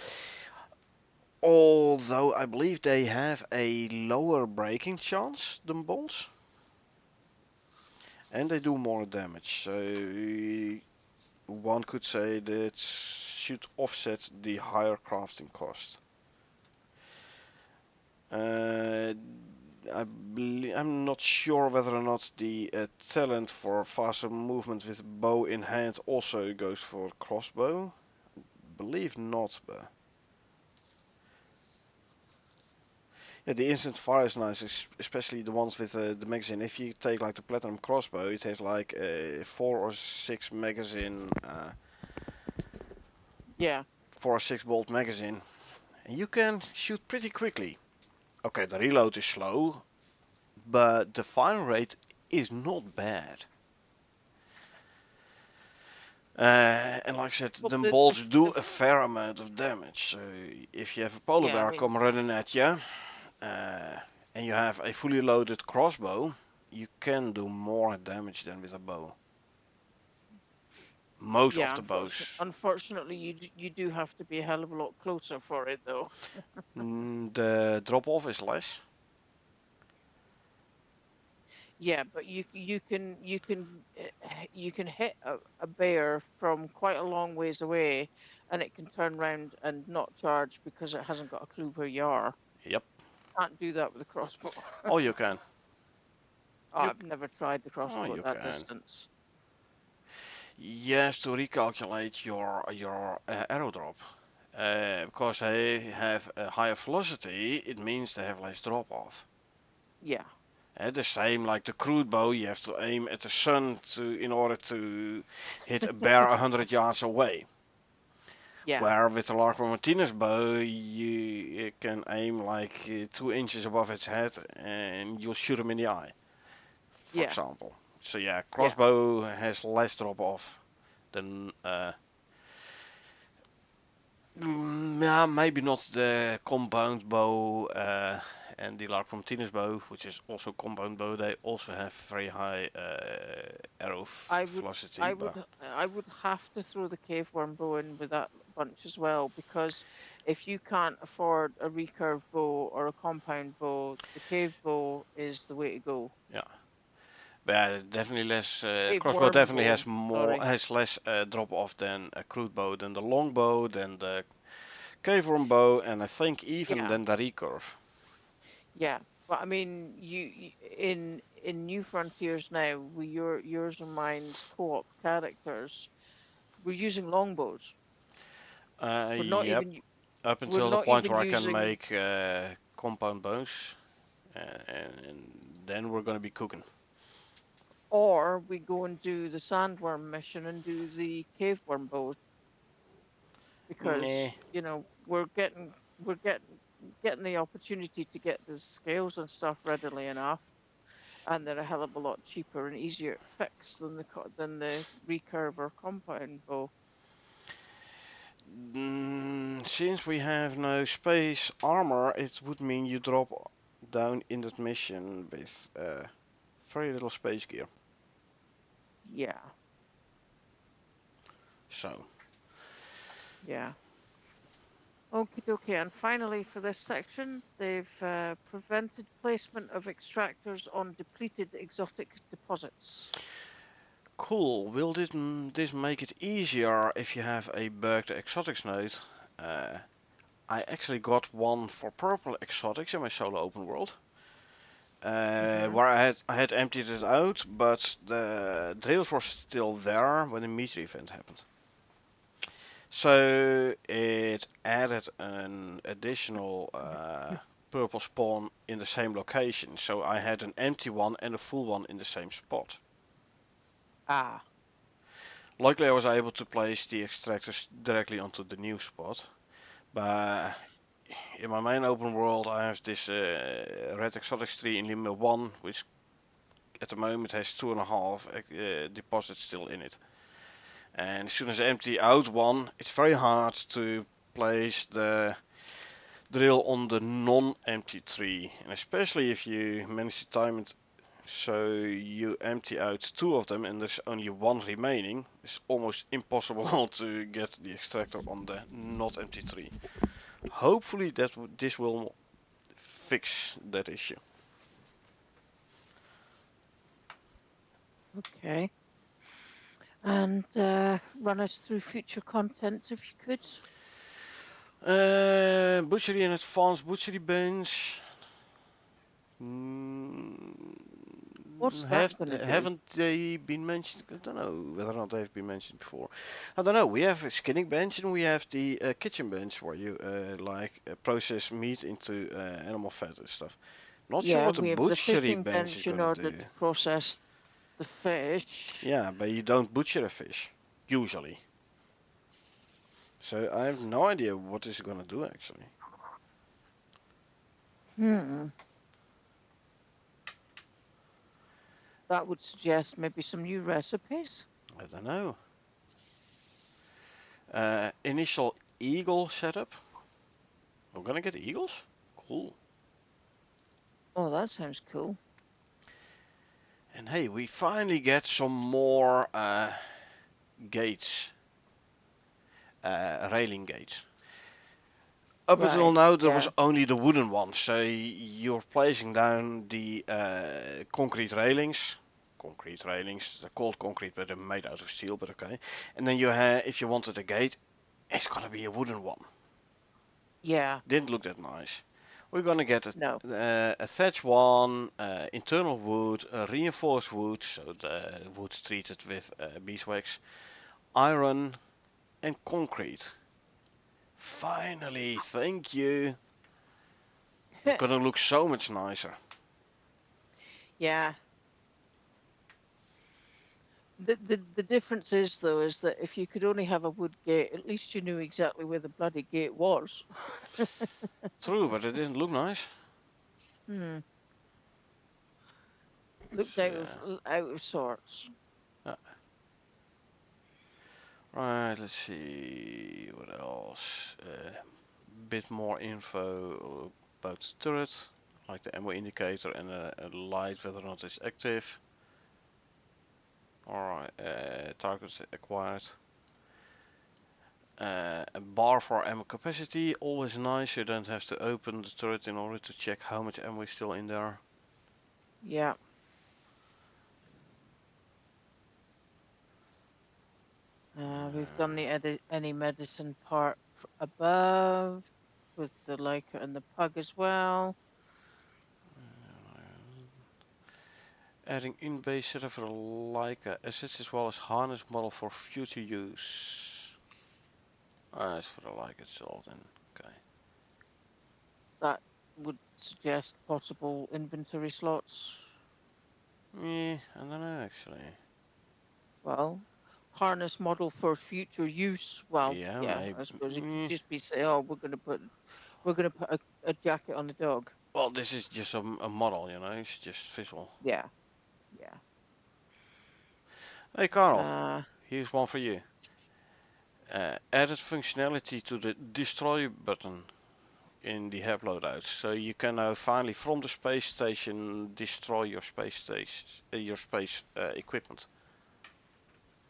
Although I believe they have a lower breaking chance than bolts. And they do more damage. So one could say that should offset the higher crafting cost. Uh, I'm not sure whether or not the talent for faster movement with bow in hand also goes for crossbow. Believe not, but yeah, the instant fire is nice, especially the ones with the magazine. If you take like the platinum crossbow, it has like a 4 or 6 magazine, Yeah. 4 or 6 bolt magazine, and you can shoot pretty quickly. Okay, the reload is slow, but the fire rate is not bad. And like I said, Well, the the the bolts f- do the a f- fair amount of damage. So if you have a polar yeah. I bear mean, come running at you, uh, and you have a fully loaded crossbow, you can do more damage than with a bow. Most of yeah. the bows. Unfortunately, you do have to be a hell of a lot closer for it, though. The drop off is less. Yeah, but you can hit a bear from quite a long ways away, and it can turn around and not charge because it hasn't got a clue where you are. Yep. Can't do that with a crossbow. Oh, you can. Oh, You. I've never tried the Oh, crossbow at you that can. distance. Yes, to recalculate your arrow drop. Because they have a higher velocity, it means they have less drop off. Yeah, The same like the crude bow, you have to aim at the sun in order to hit a bear 100 yards away. yeah, Where with the Larco Martinez bow, you can aim like 2 inches above its head and you'll shoot him in the eye, for yeah, example. So yeah, yeah, crossbow has less drop off than yeah, maybe not the compound bow and the Lark from Tina's bow, which is also compound bow. They also have very high arrow I would, velocity, but I would have to throw the cave worm bow in with that bunch as well, because if you can't afford a recurve bow or a compound bow, the cave bow is the way to go. yeah, but yeah, definitely less. Cave Crossbow worm definitely bow, sorry. has less drop off than a crude bow, than the long bow, than the cave worm bow, and I think even Yeah, than the recurve. yeah. But I mean, in New Frontiers now, with yours and mine's co-op characters, we're using longbows. We're not Yep, even up we're until the not point even where I can using, make compound bows, and then we're gonna be cooking. or we go and do the sandworm mission and do the cave worm bow, Meh. because we're getting the opportunity to get the scales and stuff readily enough, and they're a hell of a lot cheaper and easier to fix than the recurve or compound bow. Since we have no space armor, it would mean you drop down in that mission with very little space gear. Yeah, So, yeah. Okie dokie. And finally, for this section, they've prevented placement of extractors on depleted exotic deposits. cool. Will this make it easier if you have a bugged exotics node? Uh, I actually got one for purple exotics in my solo open world. Hmm. Where I had emptied it out, but the trails were still there when the meteor event happened. So it added an additional purple spawn in the same location. So I had an empty one and a full one in the same spot. Ah. Luckily I was able to place the extractors directly onto the new spot. But in my main open world I have this red exotics tree in Lima 1, which at the moment has 2.5 deposits still in it. And as soon as I empty out one, it's very hard to place the drill on the non-empty tree. And especially if you manage to time it so you empty out two of them and there's only one remaining, it's almost impossible to get the extractor on the not empty tree. Hopefully this will fix that issue. Okay. And run us through future content if you could. Butchery and advanced butchery bench. Mm, What's have that going to do? haven't they been mentioned? I don't know whether or not they've been mentioned before. I don't know. We have a skinning bench and we have the kitchen bench where you process meat into animal fat and stuff. Not sure Yeah, what the we have the butchery fishing bench is bench in gonna order do. to process the fish. Yeah, but you don't butcher a fish usually. So I have no idea what this is gonna do actually. Hmm. That would suggest maybe some new recipes. I don't know. Initial eagle setup. We're gonna get eagles. Cool. Oh, that sounds cool. And hey, we finally get some more gates, railing gates. Up until Right. now, there was Yeah. only the wooden ones. So you're placing down the concrete railings. Concrete railings. They're called concrete, but they're made out of steel. But okay. And then if you wanted a gate, it's gonna be a wooden one. Yeah. Didn't look that nice. We're gonna get No. a thatch one, internal wood, reinforced wood, so the wood treated with beeswax, iron, and concrete. Finally, thank you. It's gonna look so much nicer. Yeah. The difference is though is that if you could only have a wood gate, at least you knew exactly where the bloody gate was. True, but it didn't look nice. Hmm. Looked So, yeah. out of sorts. Right, let's see what else. Bit more info about the turret, like the ammo indicator and a light whether or not it's active. Alright, targets acquired. A bar for ammo capacity, always nice. You don't have to open the turret in order to check how much ammo is still in there. Yeah. We've done the any medicine part above with the Leica and the pug as well. Adding in-base setup for Leica assets as well as harness model for future use. That's for the Leica itself then. Okay. That would suggest possible inventory slots. I don't know actually. Well, harness model for future use. Well, Yeah, yeah, maybe. I suppose it could just be say, oh, we're gonna put a jacket on the dog. Well, this is just a model, you know. It's just visual. Yeah, yeah. Hey, Carl. Uh, Here's one for you. Added functionality to the destroy button in the HAB loadout, so you can now finally from the space station destroy your space equipment.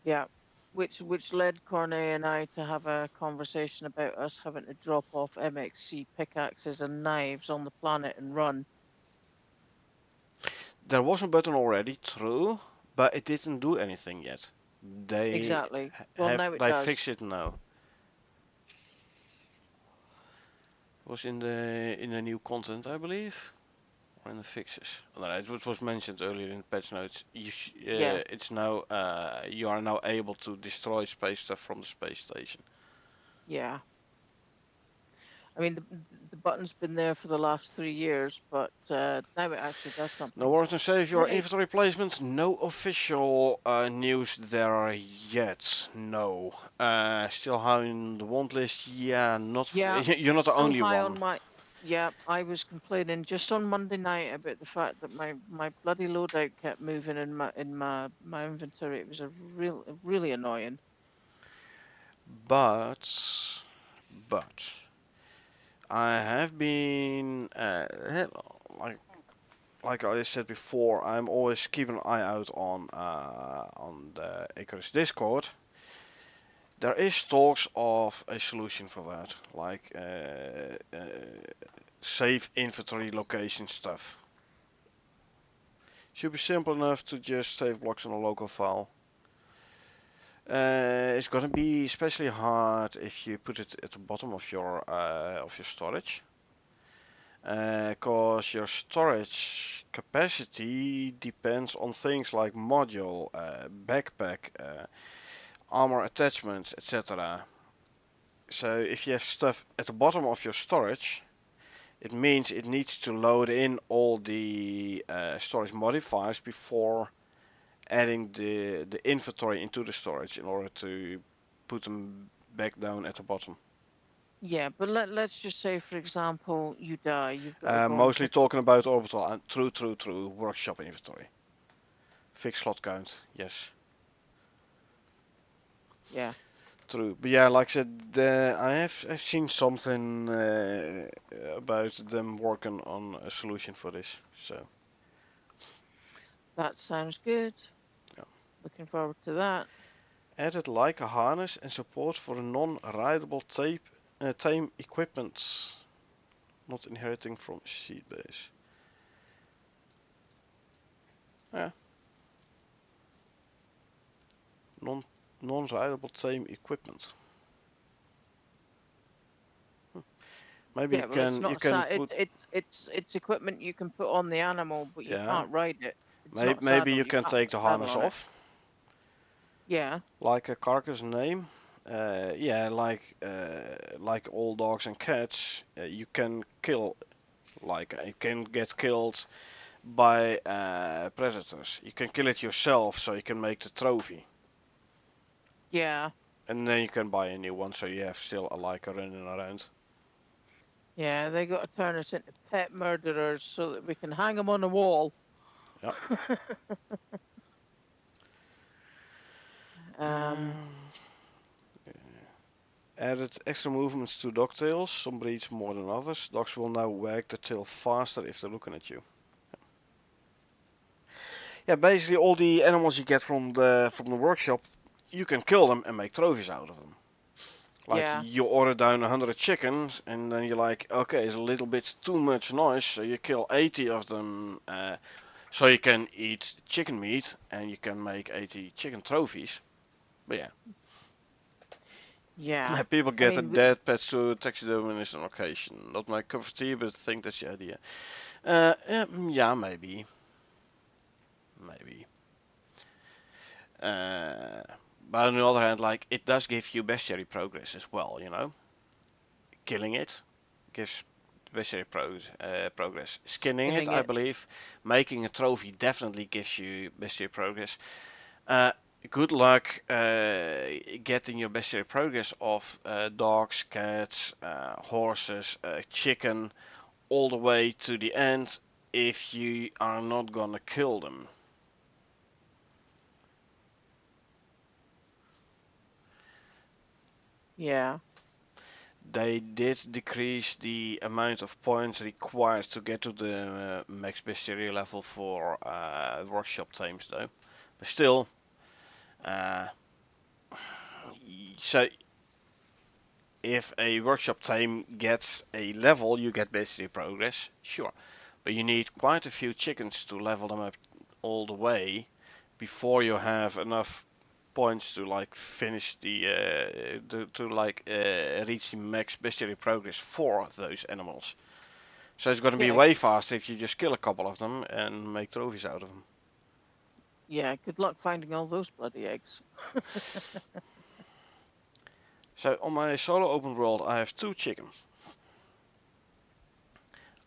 yeah. Which led Cornet and I to have a conversation about us having to drop off MXC pickaxes and knives on the planet and run. There was a button already, true, but it didn't do anything yet. They Exactly. Well, have now it they fix does. it now. It was in the new content, I believe. And the fixes. No, it was mentioned earlier in the patch notes. Yeah, It's now you are now able to destroy space stuff from the space station. yeah. I mean, the button's been there for the last 3 years, but now it actually does No something. more to save your Great. inventory placements. No official news there yet. No. Still high on the want list. Yeah, not. Yeah, You're not the still only high one. on my. Yeah, I was complaining just on Monday night about the fact that my bloody loadout kept moving in my inventory. It was really annoying. But, but I have been like like I said before. I'm always keeping an eye out on the Icarus Discord. There is talks of a solution for that, like safe inventory location stuff. Should be simple enough to just save blocks on a local file. It's gonna be especially hard if you put it at the bottom of your storage, cause your storage capacity depends on things like module, backpack, armor attachments, etc. So if you have stuff at the bottom of your storage, it means it needs to load in all the storage modifiers before adding the inventory into the storage in order to put them back down at the bottom. Yeah, but let's just say, for example, you die. You've got to go and Mostly pick. talking about orbital and true workshop inventory. Fixed slot count, yes, Yeah, true. But yeah, like I said, I've seen something about them working on a solution for this. So that sounds good. yeah. Looking forward to that. Added like a harness and support for non-rideable tame equipment, not inheriting from seed base. Yeah, non non-rideable tame equipment. Hm. Maybe Yeah, well, it's you not can sad. put, It's equipment you can put on the animal, but you yeah. can't ride it. It's Maybe not maybe saddle. you You can can't take put the a saddle harness on it. off, Yeah, like a carcass name. Yeah, like all dogs and cats, you can kill, like it can get killed by predators. You can kill it yourself, so you can make the trophy, yeah, and then you can buy a new one, so you have still a Leica running around. yeah. They got to turn us into pet murderers so that we can hang them on the wall. Yeah. um, Um, Added extra movements to dog tails. Some breeds more than others. Dogs will now wag their tail faster if they're looking at you. Yeah, basically all the animals you get from the workshop, you can kill them and make trophies out of them. Like yeah, you order down 100 chickens, and then you're like, okay, it's a little bit too much noise, so you kill 80 of them, so you can eat chicken meat and you can make 80 chicken trophies. But yeah. yeah, people I get a mean, dead pets to taxidermist on occasion. Not my cup of tea, but I think that's the idea. Yeah, maybe. Uh, but on the other hand, like it does give you bestiary progress as well. Killing it gives bestiary progress. Skinning it, skinning I it. believe, making a trophy definitely gives you bestiary progress. Uh, Good luck getting your bestiary progress of dogs, cats, horses, chicken, all the way to the end if you are not gonna kill them. Yeah, They did decrease the amount of points required to get to the max bestiary level for workshop tames, though. But still, uh, so if a workshop tame gets a level, you get bestiary progress, sure. But you need quite a few chickens to level them up all the way before you have enough points to like finish to like reach the max bestiary progress for those animals. So it's gonna be yeah, way faster if you just kill a couple of them and make trophies out of them. yeah. Good luck finding all those bloody eggs. So on my solo open world, I have 2 chickens.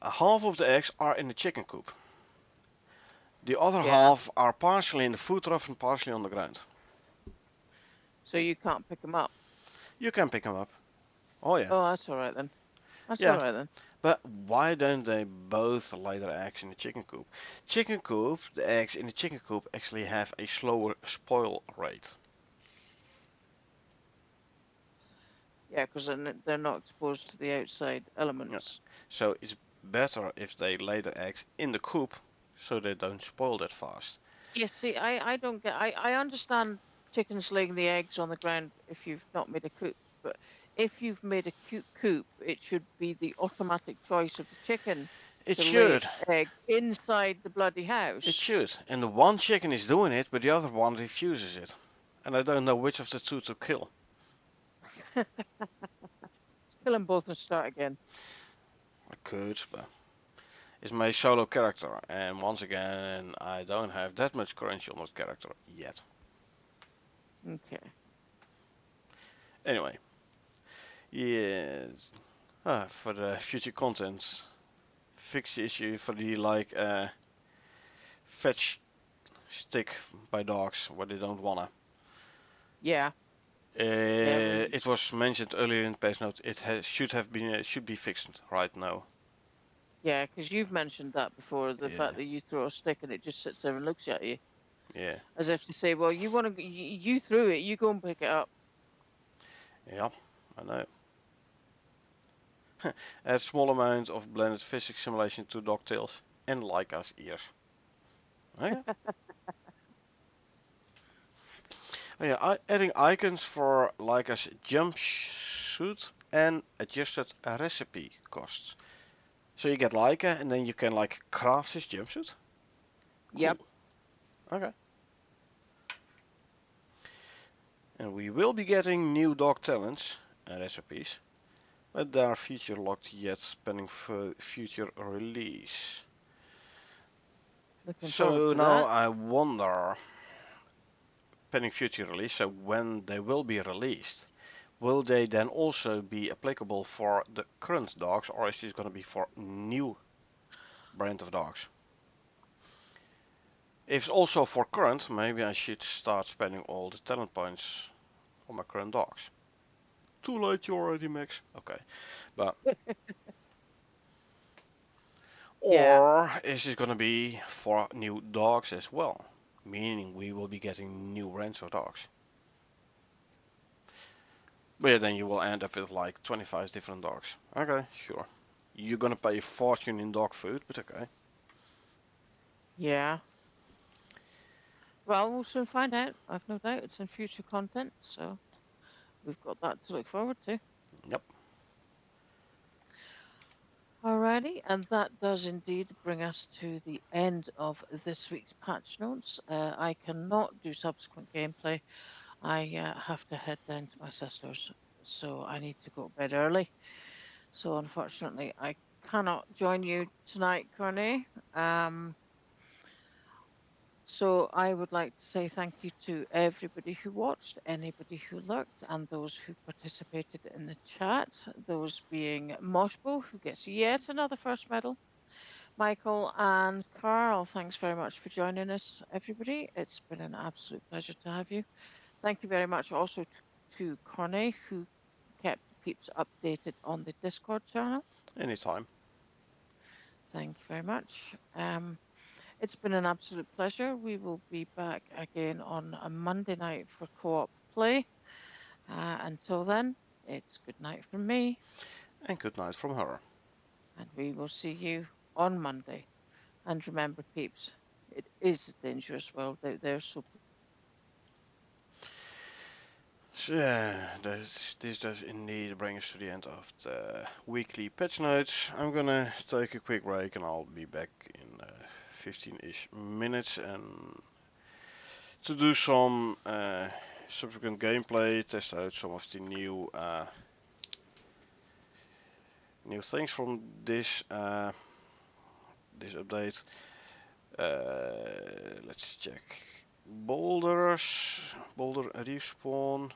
half of the eggs are in the chicken coop. The other Yeah. half are partially in the food trough and partially on the ground. So you can't pick them up. You can pick them up. Oh yeah. Oh, that's all right then. That's all Yeah. right then. But why don't they both lay their eggs in the chicken coop? Chicken coop, the eggs in the chicken coop actually have a slower spoil rate. Yeah, because they're not exposed to the outside Yeah. elements. So it's better if they lay their eggs in the coop so they don't spoil that fast. Yeah, see, I don't get. I understand chickens laying the eggs on the ground if you've not made a coop, but if you've made a cute coop, it should be the automatic choice of the chicken It to lay its should. egg inside the bloody It house. should. And the one chicken is doing it, but the other one refuses it. And I don't know which of the two to kill. Kill them both and start again. I could, but it's my solo character. And once again, I don't have that much currency on that character yet. Okay. Anyway, yes. For the future content, fix the issue for the fetch stick by dogs where they don't wanna. Yeah. Yeah. It was mentioned earlier in the page note. It should be fixed right now. Yeah, because you've mentioned that before, the Yeah, fact that you throw a stick and it just sits there and looks at you, yeah, as if to say, "Well, you want to, you threw it, you go and pick it up." yeah. I know. Add small amount of blended physics simulation to dogtails and Leica's ears. Okay. Oh yeah, adding icons for Leica's jumpsuit and adjusted recipe costs. So you get Leica and then you can like craft his jumpsuit. Yep. Cool. Okay. And we will be getting new dog talents and recipes, but they are feature locked yet pending for future release. Looking forward So to now that. I wonder, pending future release, so when they will be released, will they then also be applicable for the current dogs, or is this going to be for new brand of dogs? If it's also for current, maybe I should start spending all the talent points on my current dogs. Too late, you already, Max. Okay, but Yeah. or is it going to be for new dogs as well? Meaning we will be getting new range of dogs. But yeah, then you will end up with like 25 different dogs. Okay, sure. You're gonna pay a fortune in dog food, but okay. Yeah. Well, we'll soon find out. I've no doubt it's in future content, so we've got that to look forward to. Yep. Alrighty, and that does indeed bring us to the end of this week's patch notes. I cannot do subsequent gameplay. I have to head down to my sister's, so I need to go to bed early. So unfortunately, I cannot join you tonight, Corny. Um, So I would like to say thank you to everybody who watched, anybody who lurked, and those who participated in the chat. Those being Moshbo, who gets yet another first medal. Michael and Carl, thanks very much for joining us, everybody. It's been an absolute pleasure to have you. Thank you very much also to Corne, who kept peeps updated on the Discord channel. Anytime. Thank you very much. It's been an absolute pleasure. We will be back again on a Monday night for co-op play. Until then, it's good night from me, And good night from her. and we will see you on Monday. And remember, peeps, it is a dangerous world out there, so So yeah, this does indeed bring us to the end of the weekly patch notes. I'm gonna take a quick break and I'll be back in 15-ish minutes and to do some subsequent gameplay, test out some of the new things from this update. Let's check. Boulders, boulder respawn.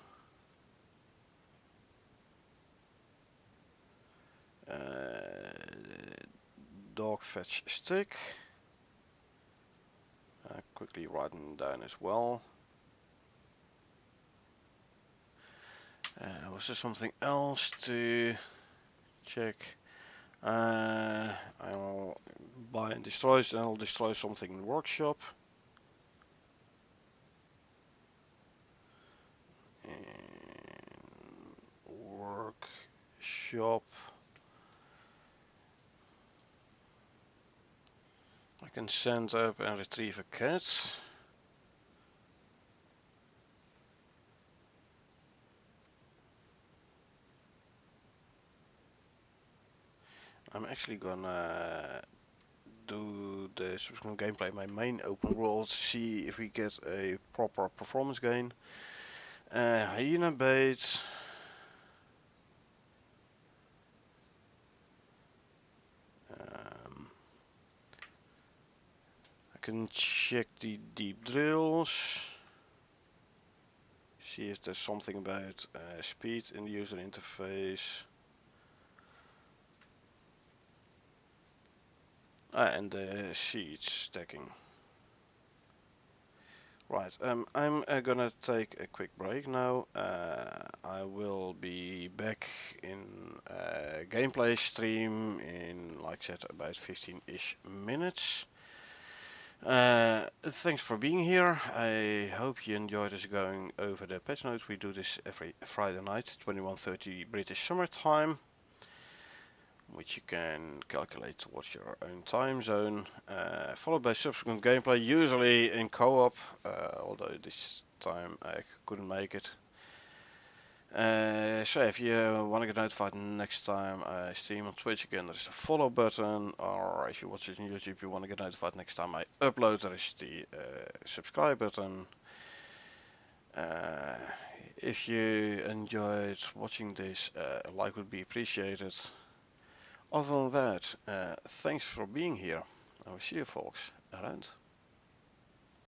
Uh, dog fetch stick. Quickly writing down as well. Was there something else to check? I'll buy and destroy, then I'll destroy something in the workshop. Workshop. I can send up and retrieve a cat. I'm actually gonna do the subsequent gameplay, my main open world, to see if we get a proper performance gain. Hyena bait. I can check the deep drills. See if there's something about speed in the user interface. And the seed stacking. Right, I'm gonna take a quick break now. I will be back in gameplay stream in, like I said, about 15-ish minutes. Thanks for being here. I hope you enjoyed us going over the patch notes. We do this every Friday night, 21:30 British Summer Time, which you can calculate towards your own time zone, followed by subsequent gameplay, usually in co-op, although this time I couldn't make it. So if you want to get notified next time I stream on Twitch again, there's a follow button, or if you watch it on YouTube, you want to get notified next time I upload, there is the subscribe button. If you enjoyed watching this, a like would be appreciated. Other than that, thanks for being here. I will see you folks around.